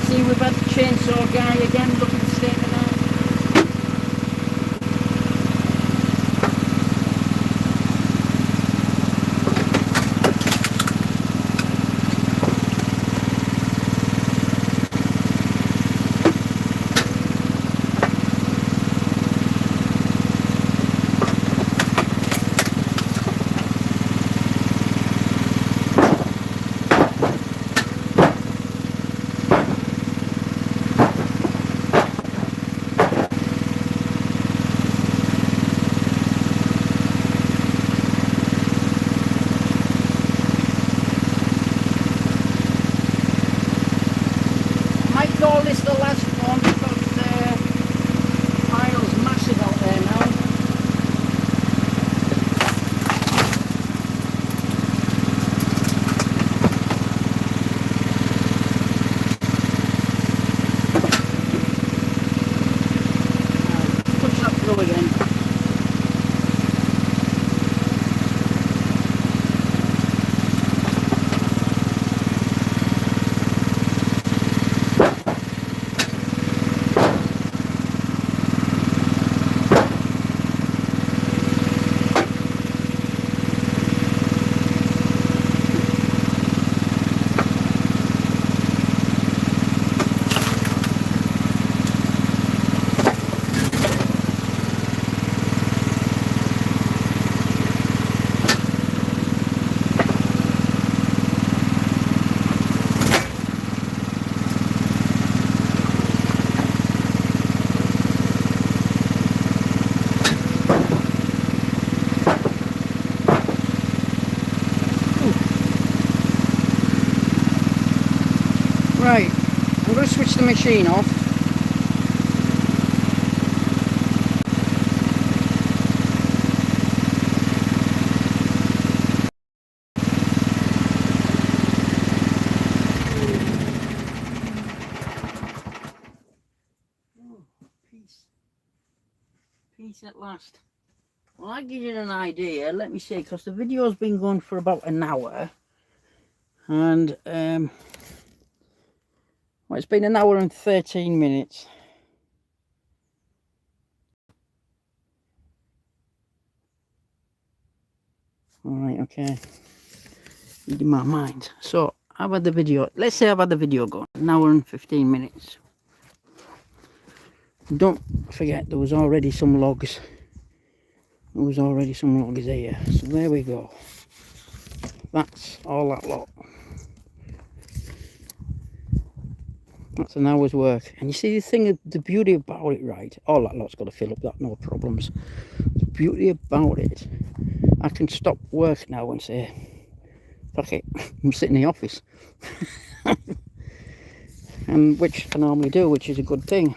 See, we've had the chainsaw guy again looking to stay in the night. Call this the last one because the pile's massive out there now. Push that through again. Right, I'm going to switch the machine off. Oh, peace at last. Well, that gives you an idea. Let me see, because the video's been going for about an hour. And well, it's been an hour and 13 minutes. Alright, okay. In my mind. So, how about the video? Let's say I've had the video going. An hour and 15 minutes. Don't forget there was already some logs. There was already some logs here. So there we go. That's all that lot. That's an hour's work. And you see the thing, the beauty about it, right? All that lot's got to fill up that, no problems. The beauty about it, I can stop work now and say, fuck it, I'm sitting in the office. And which I normally do, which is a good thing.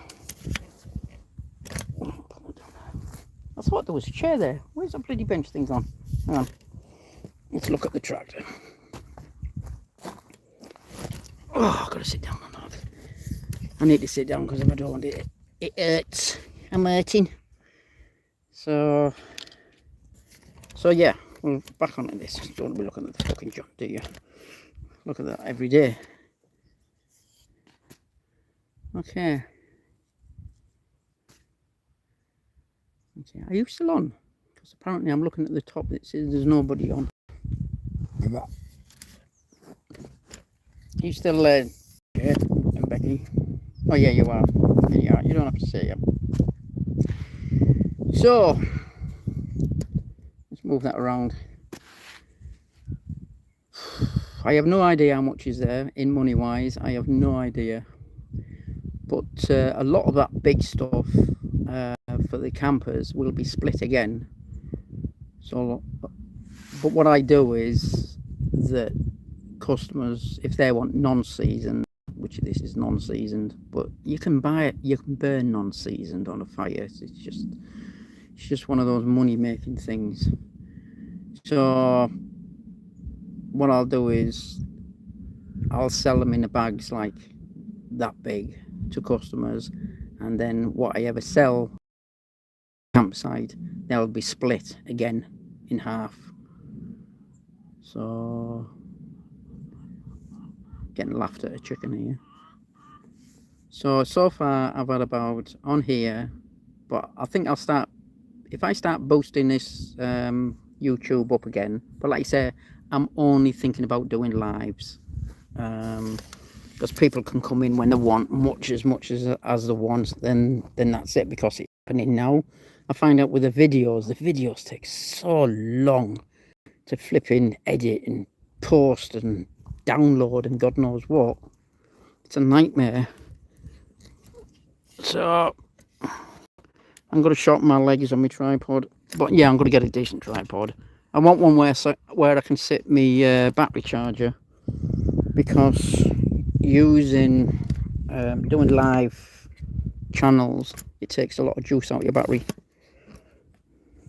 I thought there was a chair there. Where's the bloody bench things on? Hang on. Let's look at the tractor. Oh, I've got to sit down on that. I need to sit down because if I don't, it hurts. I'm hurting. So yeah, we're back onto this. Don't want to be looking at the fucking junk, do you? Look at that every day. Okay. Are you still on? Because apparently I'm looking at the top. It says there's nobody on. Are you still there? Yeah, and Becky. Oh yeah, you are. Yeah, you are. You don't have to say it. So let's move that around. I have no idea how much is there in money wise. I have no idea. But a lot of that big stuff for the campers will be split again. So, but what I do is that customers, if they want non-seasoned, which this is non-seasoned, but you can buy it, you can burn non-seasoned on a fire. It's just one of those money-making things. So what I'll do is I'll sell them in the bags like that big to customers, and then what I ever sell campsite, they'll be split again in half. So getting laughed at a chicken here. So far I've had about on here, but I think I'll start, if I start boosting this YouTube up again, but like I say, I'm only thinking about doing lives, because people can come in when they want, much as they want, then that's it, because it's happening now. I find out with the videos take so long to flip in, edit and post and download and God knows what. It's a nightmare. So I'm going to shorten my legs on my tripod, but yeah, I'm going to get a decent tripod. I want one where I can sit my battery charger, because using doing live channels, it takes a lot of juice out of your battery.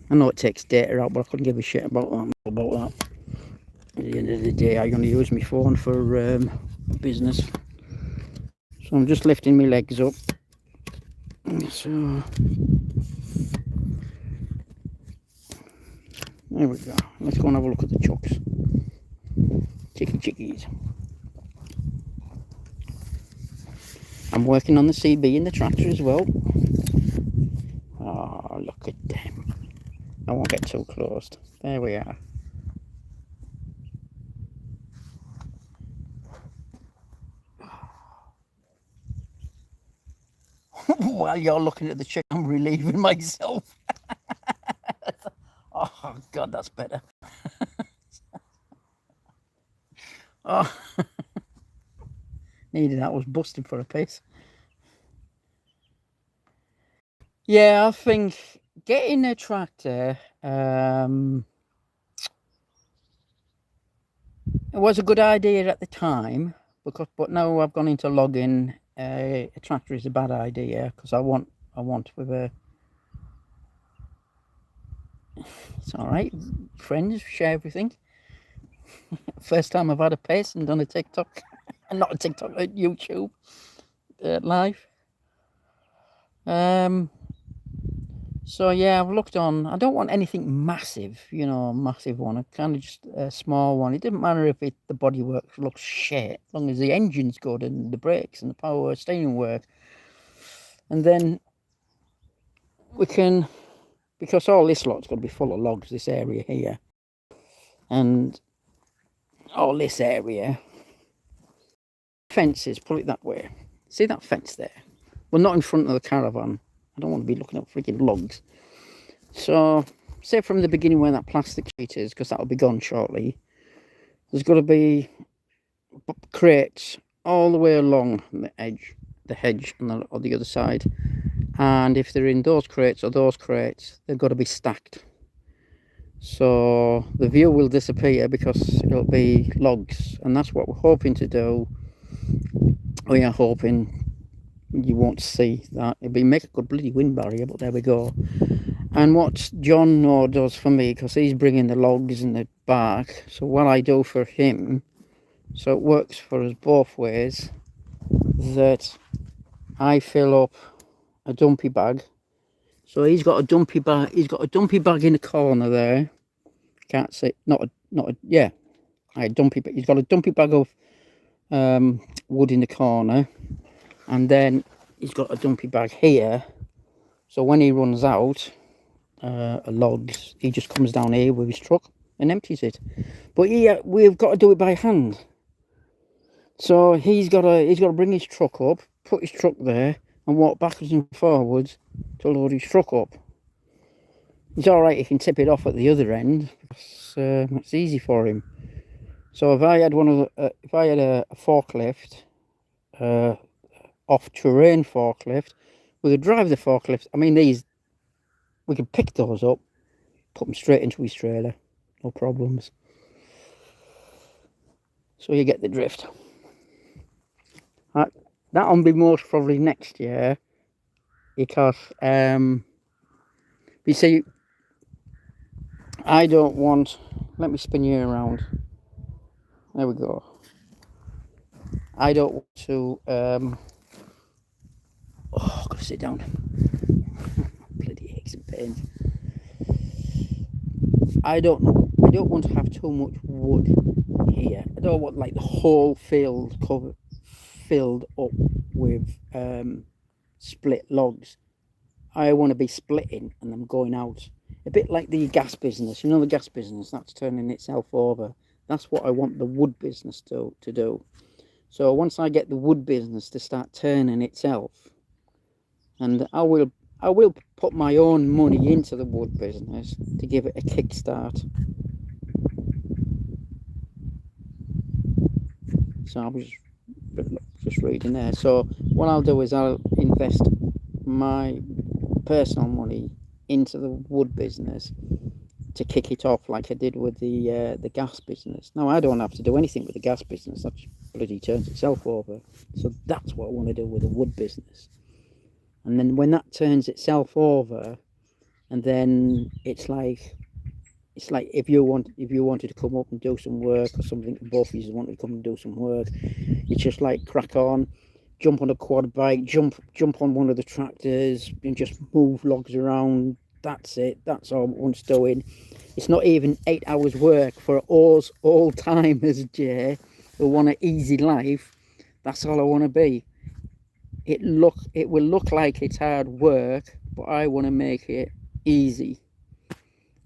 I know it takes data out, but I couldn't give a shit about that. At the end of the day, I'm going to use my phone for business. So I'm just lifting my legs up. So there we go. Let's go and have a look at the chucks. Chickies. I'm working on the CB in the tractor as well. Oh, look at them. I won't get too close. There we are. While you're looking at the chick, I'm relieving myself. Oh, God, that's better. Oh, needed that. Was busting for a piece. Yeah, I think getting a tractor, it was a good idea at the time, but now I've gone into logging. A tractor is a bad idea, because I want with a. It's all right, friends, share everything. First time I've had a pace and done a TikTok, and not a TikTok, a YouTube live. So yeah, I've looked on. I don't want anything massive, massive one. I kind of just a small one. It doesn't matter if the bodywork looks shit, as long as the engine's good and the brakes and the power steering work. And then we can, because all this lot's got to be full of logs, this area here, and all this area, fences, put it that way. See that fence there? Well, not in front of the caravan, I don't want to be looking at freaking logs. So, say from the beginning where that plastic sheet is, because that'll be gone shortly, there's got to be crates all the way along the hedge on the other side. And if they're in those crates or those crates, they've got to be stacked. So the view will disappear because it'll be logs, and that's what we're hoping to do. We are hoping you won't see that. It'll make a good bloody wind barrier, but there we go. And what John does for me, because he's bringing the logs and the bark, so what I do for him, so it works for us both ways, that I fill up a dumpy bag. So he's got a dumpy bag. He's got a dumpy bag in the corner there. Can't see. Yeah. Dumpy. He's got a dumpy bag of wood in the corner, and then he's got a dumpy bag here. So when he runs out of logs, he just comes down here with his truck and empties it. But yeah, we've got to do it by hand. So he's got to bring his truck up, put his truck there, and walk backwards and forwards to load his truck up. It's all right, he can tip it off at the other end, because it's easy for him. So if I had a forklift, off-terrain forklift, we could drive the forklift. I mean, we could pick those up, put them straight into his trailer, no problems. So you get the drift. That'll be most probably next year, because you see, I don't want, let me spin you around, there we go. I don't want to I've got to sit down. Bloody aches and pains. I don't want to have too much wood here. I don't want like the whole field filled up with split logs. I want to be splitting and them going out. A bit like the gas business. You know, the gas business, that's turning itself over. That's what I want the wood business to do. So once I get the wood business to start turning itself, and I will put my own money into the wood business to give it a kickstart. So I was just reading there. So what I'll do is I'll invest my personal money into the wood business to kick it off, like I did with the gas business. Now I don't have to do anything with the gas business. That bloody turns itself over. So that's what I want to do with the wood business. And then when that turns itself over, and then it's like if you wanted to come up and do some work or something, and both of you wanted to come and do some work, it's just like crack on, jump on a quad bike, jump on one of the tractors and just move logs around. That's it. That's all one's doing. It's not even 8 hours work for us old-timers, Jay, who want an easy life. That's all I want to be. It will look like it's hard work, but I want to make it easy.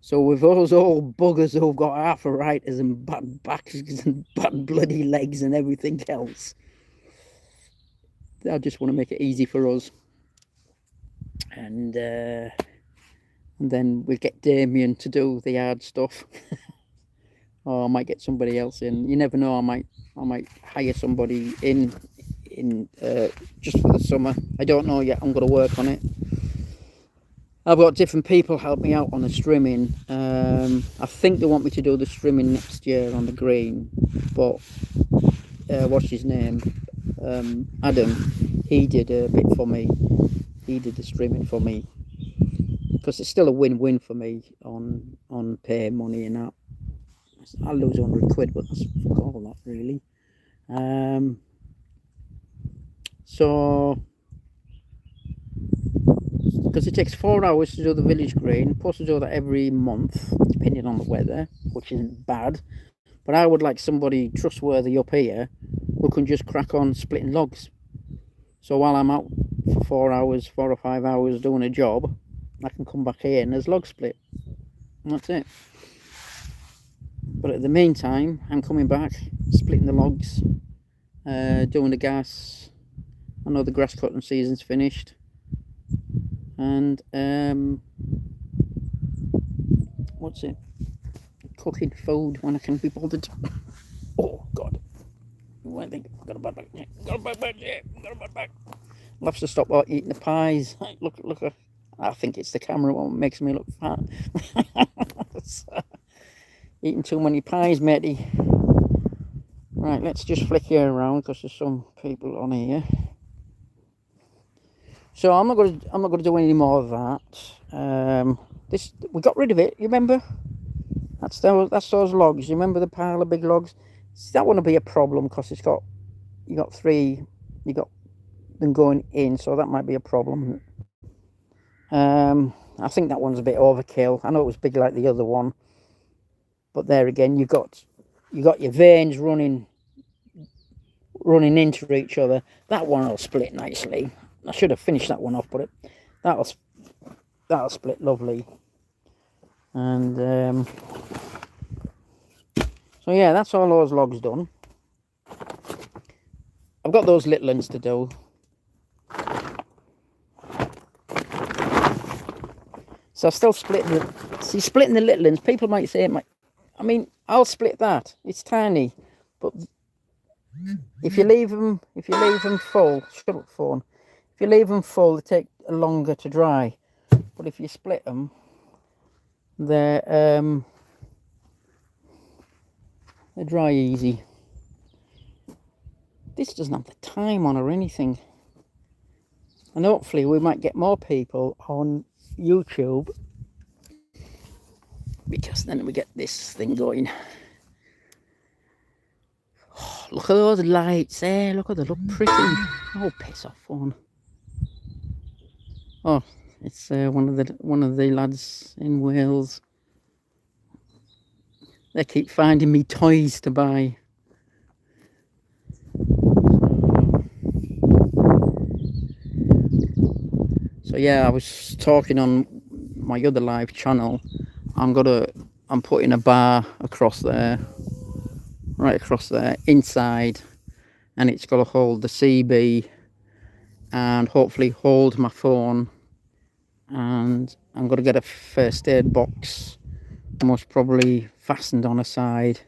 So with those old buggers who've got arthritis and bad backs and bad bloody legs and everything else, I just want to make it easy for us. And then we'll get Damien to do the hard stuff. Or I might get somebody else in. You never know. I might hire somebody in just for the summer. I don't know yet. I'm going to work on it. I've got different people help me out on the strimming. I think they want me to do the strimming next year on the green, but what's his name? Adam. He did a bit for me. He did the strimming for me, because it's still a win-win for me on pay money and that. I'll lose 100 quid, but that's fuck all that really. So because it takes 4 hours to do the village green, plus to do that every month, depending on the weather, which isn't bad. But I would like somebody trustworthy up here who can just crack on splitting logs. So while I'm out for 4 hours, 4 or 5 hours doing a job, I can come back here and there's log split. And that's it. But at the meantime, I'm coming back, splitting the logs, doing the gas. I know the grass cutting season's finished. and what's it? Cooking food when I can be bothered. Oh God! I think got a bad back. Got a bad back. Yeah, got a bad back. I'll have to stop eating the pies. Look. I think it's the camera what makes me look fat. Eating too many pies, matey. Right, let's just flick here around because there's some people on here. So I'm not gonna do any more of that. This we got rid of it. You remember? That's those logs. You remember the pile of big logs? That wouldn't be a problem because you got three. You got them going in, so that might be a problem. I think that one's a bit overkill. I know it was big like the other one, but there again, you got your veins running into each other. That one will split nicely. I should have finished that one off, but that'll split lovely. And so yeah, that's all those logs done. I've got those little ones to do. So I'm still splitting splitting the little ones. People might say I mean, I'll split that. It's tiny, but if you leave them full, shut up phone. If you leave them full, they take longer to dry. But if you split them, they dry easy. This doesn't have the time on or anything. And hopefully we might get more people on YouTube because then we get this thing going. Oh, look at those lights there. Look at them, look pretty. Oh, piss off phone. Oh, it's one of the lads in Wales. They keep finding me toys to buy. So yeah, I was talking on my other live channel. I'm putting a bar across there, right across there, inside, and it's got to hold the CB and hopefully hold my phone. And I'm going to get a first aid box, most probably fastened on a side,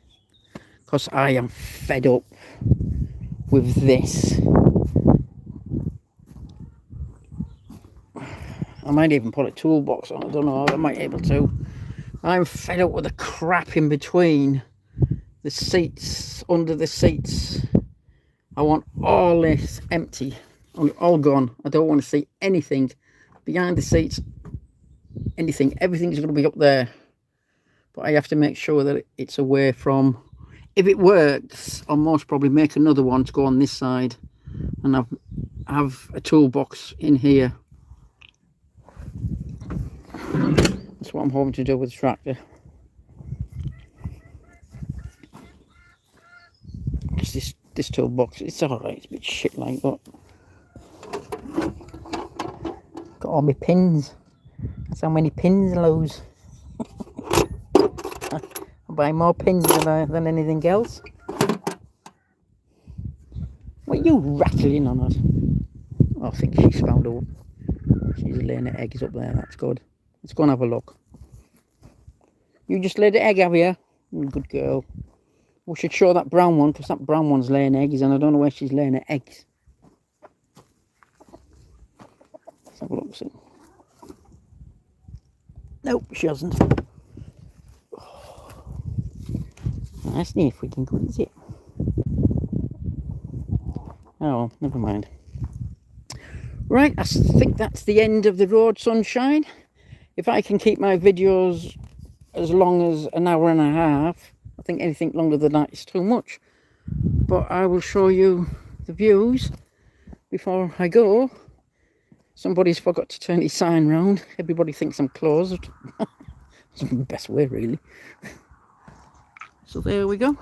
because I am fed up with this. I might even put a toolbox on, I don't know, I might be able to. I'm fed up with the crap in between the seats, under the seats. I want all this empty, all gone. I don't want to see anything behind the seats, anything. Everything's going to be up there. But I have to make sure that it's away from... If it works, I'll most probably make another one to go on this side. And have a toolbox in here. That's what I'm hoping to do with the tractor. Because this toolbox, it's alright, it's a bit shit like, but got all my pins. That's how many pins I lose. I buy more pins than anything else. What are you rattling on us? Oh, I think she's found out. She's laying her eggs up there, that's good. Let's go and have a look. You just laid the egg, have you? Good girl. We should show that brown one, because that brown one's laying eggs, and I don't know where she's laying her eggs. Let's have a look, see. Nope, she hasn't. Oh, that's near freaking good, is it? Oh, never mind. Right, I think that's the end of the road, sunshine. If I can keep my videos as long as an hour and a half, I think anything longer than that is too much. But I will show you the views before I go. Somebody's forgot to turn his sign round. Everybody thinks I'm closed. That's the best way, really. So there we go.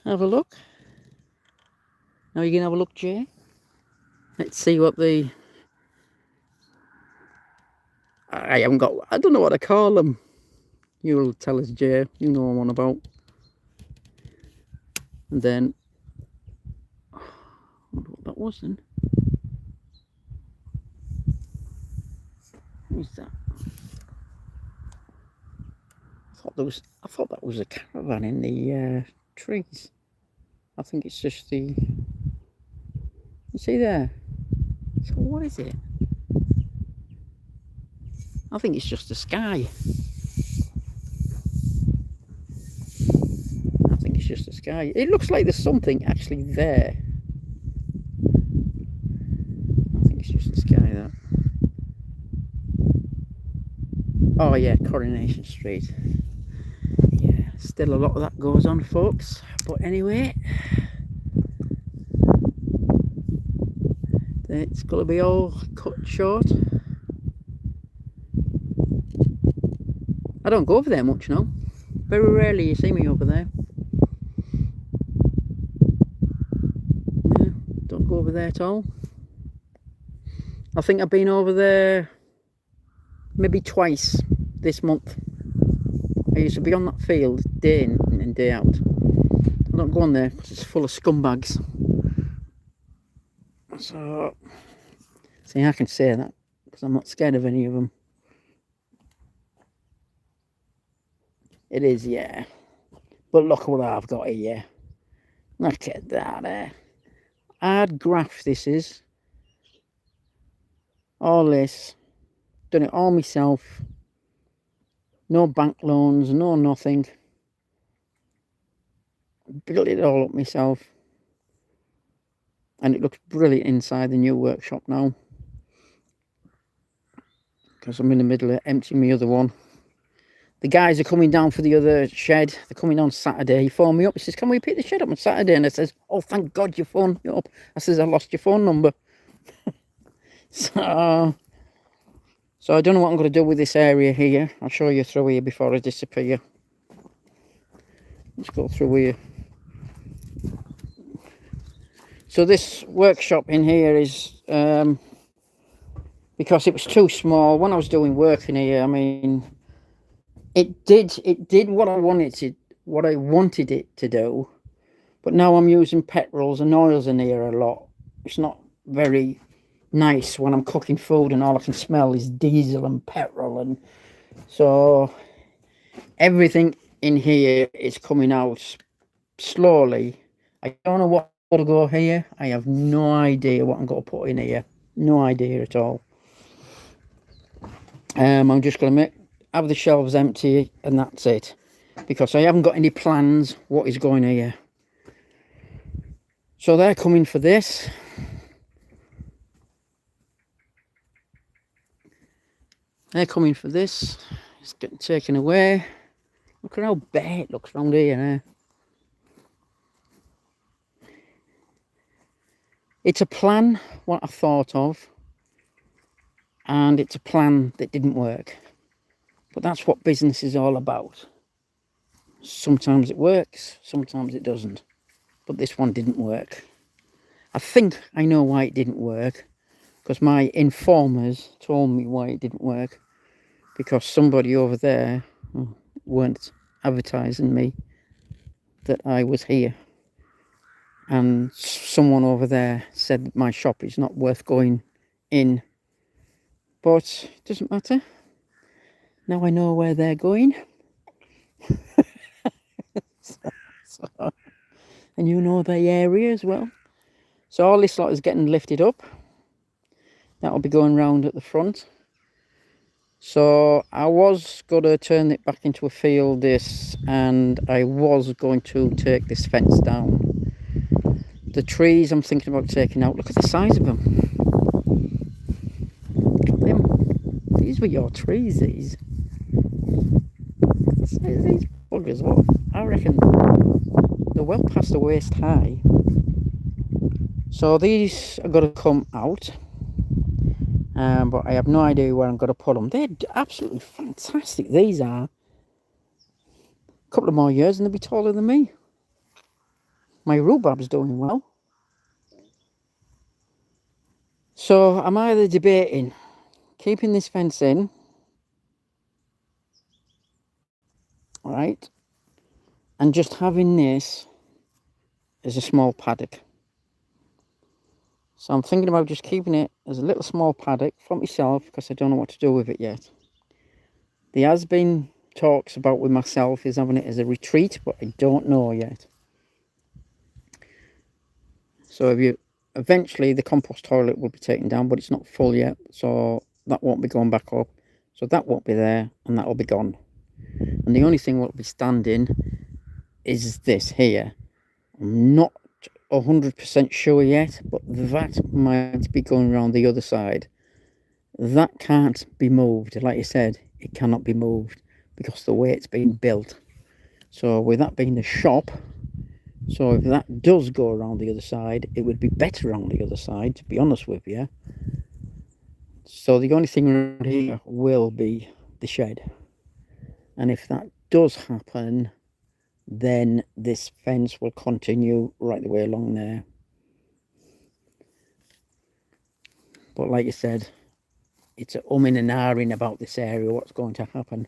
Have a look. Now you can have a look, Jay. Let's see what the... I don't know what to call them. You'll tell us, Jay. You know what I'm on about. And then... I wonder what that was then. Who's that? I thought that was a caravan in the trees. I think it's just the. You see there? So what is it? I think it's just the sky. I think it's just the sky. It looks like there's something actually there. I think it's just the sky there. Oh yeah, Coronation Street. Yeah, still a lot of that goes on, folks. But anyway, it's going to be all cut short. I don't go over there much now. Very rarely you see me over there. Yeah, don't go over there at all. I think I've been over there maybe twice this month. I used to be on that field day in and day out. I don't go on there because it's full of scumbags. So, see, I can say that because I'm not scared of any of them. It is, yeah. But look what I've got here. Look at that there. Hard graft this is. All this. Done it all myself. No bank loans, no nothing. Built it all up myself. And it looks brilliant inside the new workshop now. Because I'm in the middle of emptying my other one. The guys are coming down for the other shed. They're coming on Saturday. He phoned me up. He says, can we pick the shed up on Saturday? And I says, oh, thank God you phoned me up. I says, I lost your phone number. So I don't know what I'm going to do with this area here. I'll show you through here before I disappear. Let's go through here. So this workshop in here is because it was too small. When I was doing work in here, I mean, it did what I wanted it to do. But now I'm using petrols and oils in here a lot. It's not very nice when I'm cooking food and all I can smell is diesel and petrol, and so everything in here is coming out slowly. I don't know what to go here. I have no idea what I'm going to put in here. No idea at all. I'm just going to have the shelves empty and that's it, because I haven't got any plans what is going here. So they're coming for this. They're coming for this. It's getting taken away. Look at how bare it looks around here now. It's a plan, what I thought of, and it's a plan that didn't work. But that's what business is all about. Sometimes it works, sometimes it doesn't. But this one didn't work. I think I know why it didn't work, because my informers told me why it didn't work. Because somebody over there weren't advertising me that I was here. And someone over there said that my shop is not worth going in. But it doesn't matter. Now I know where they're going. And you know the area as well. So all this lot is getting lifted up. That'll be going round at the front. So I was going to turn it back into a field this, and I was going to take this fence down. The trees I'm thinking about taking out. Look at the size of them. Look at them. These were your trees, these. These buggers, what? I reckon they're well past the waist high. So these are going to come out. But I have no idea where I'm going to put them. They're absolutely fantastic. These are. A couple of more years and they'll be taller than me. My rhubarb's doing well. So I'm either debating keeping this fence in, right, and just having this as a small paddock. So I'm thinking about just keeping it as a little small paddock for myself, because I don't know what to do with it yet. There has been talks about with myself is having it as a retreat, but I don't know yet. So eventually the compost toilet will be taken down, but it's not full yet, so that won't be going back up. So that won't be there, and that will be gone. And the only thing will be standing is this here. I'm not 100% sure yet, but that might be going around the other side. That can't be moved. Like I said, it cannot be moved because the way it's been built. So with that being the shop, so if that does go around the other side, it would be better around the other side, to be honest with you. So the only thing around here will be the shed. And if that does happen, then this fence will continue right the way along there. But like I said, it's a umming and ahhing about this area, what's going to happen.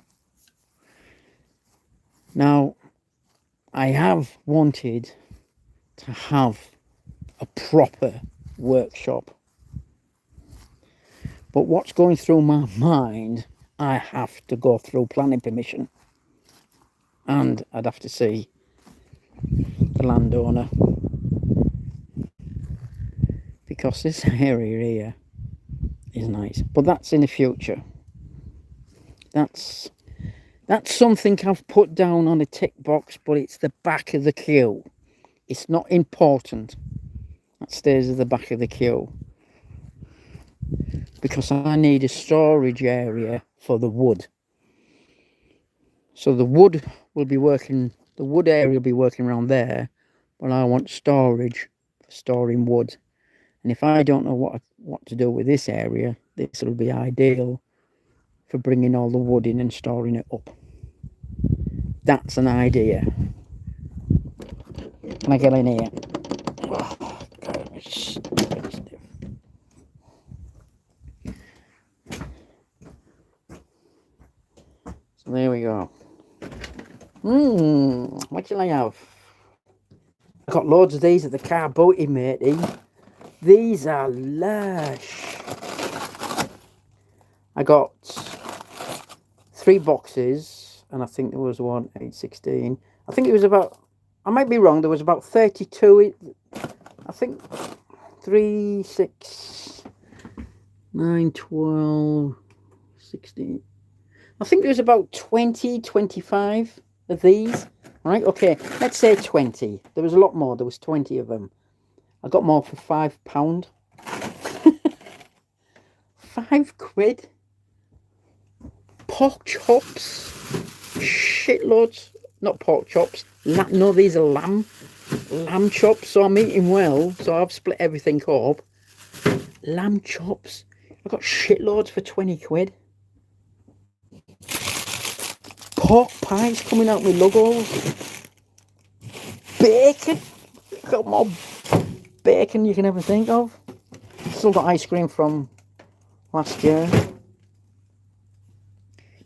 Now, I have wanted to have a proper workshop, but what's going through my mind, I have to go through planning permission, and I'd have to see the landowner, because this area here is nice, but that's in the future. That's something I've put down on a tick box, but it's the back of the queue. It's not important. That stays at the back of the queue, because I need a storage area for the wood. So the wood will be working, the wood area will be working around there, but I want storage for storing wood. And if I don't know what to do with this area, this will be ideal for bringing all the wood in and storing it up. That's an idea. Can I get in here? Oh, God, it's very stiff. So there we go. What shall I have? I got loads of these at the car boaty, matey. These are lush. I got 3 boxes, and I think there was 1, 8, 16. I think it was about, I might be wrong, there was about 32. I think 3, 6, 9, 12, 16. I think there was about 20, 25 of these. Right, okay, let's say 20. There was a lot more, there was 20 of them. I got more for £5. £5. Pork chops, shitloads. Not pork chops, no, these are lamb chops. So I'm eating well, so I've split everything up. Lamb chops, I got shitloads for £20. Pork pies coming out with logos. Bacon, got more bacon you can ever think of. Still got ice cream from last year.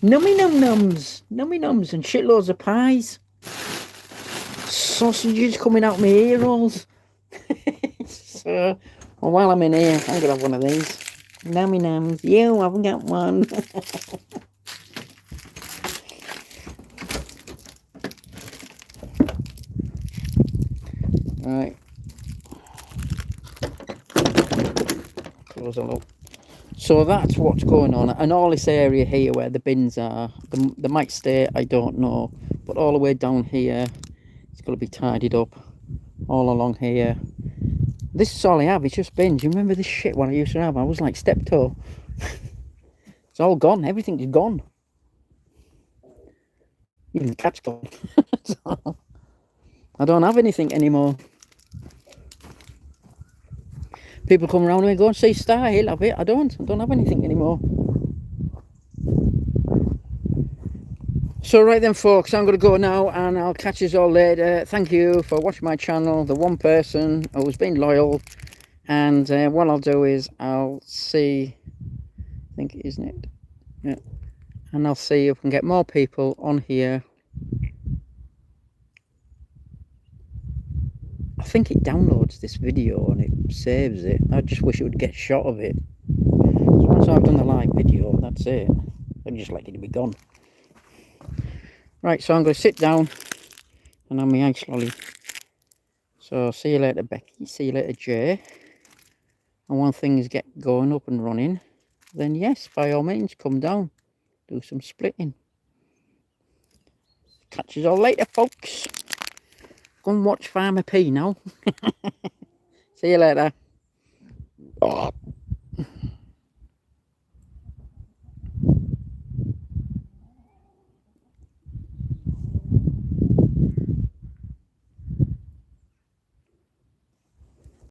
Nummy nums and shitloads of pies. Sausages coming out my ear holes. So, well, while I'm in here, I'm gonna have one of these. Nummy nums. You haven't got one. Right. Close it up. So that's what's going on, and all this area here where the bins are, they might stay, I don't know, but all the way down here it's going to be tidied up. All along here, this is all I have, it's just bins. You remember this shit what I used to have? I was like steptoe. It's all gone, everything's gone, even the cat's gone. So, I don't have anything anymore. People come around and go and see Star Hill, have it. I don't have anything anymore. So right then folks, I'm going to go now, and I'll catch you all later. Thank you for watching my channel, the one person who's been loyal. And what I'll do is I'll see, I think, isn't it? Yeah. And I'll see if we can get more people on here. I think think it downloads this video and it saves it. I just wish it would get a shot of it. So once I've done the live video, that's it. I'm just letting it be gone. Right, so I'm going to sit down and have my ice lolly. So see you later, Becky. See you later, Jay. And when things get going up and running, then yes, by all means, come down. Do some splitting. Catch us all later, folks. Go and watch Farmer P now. See you later. Oh.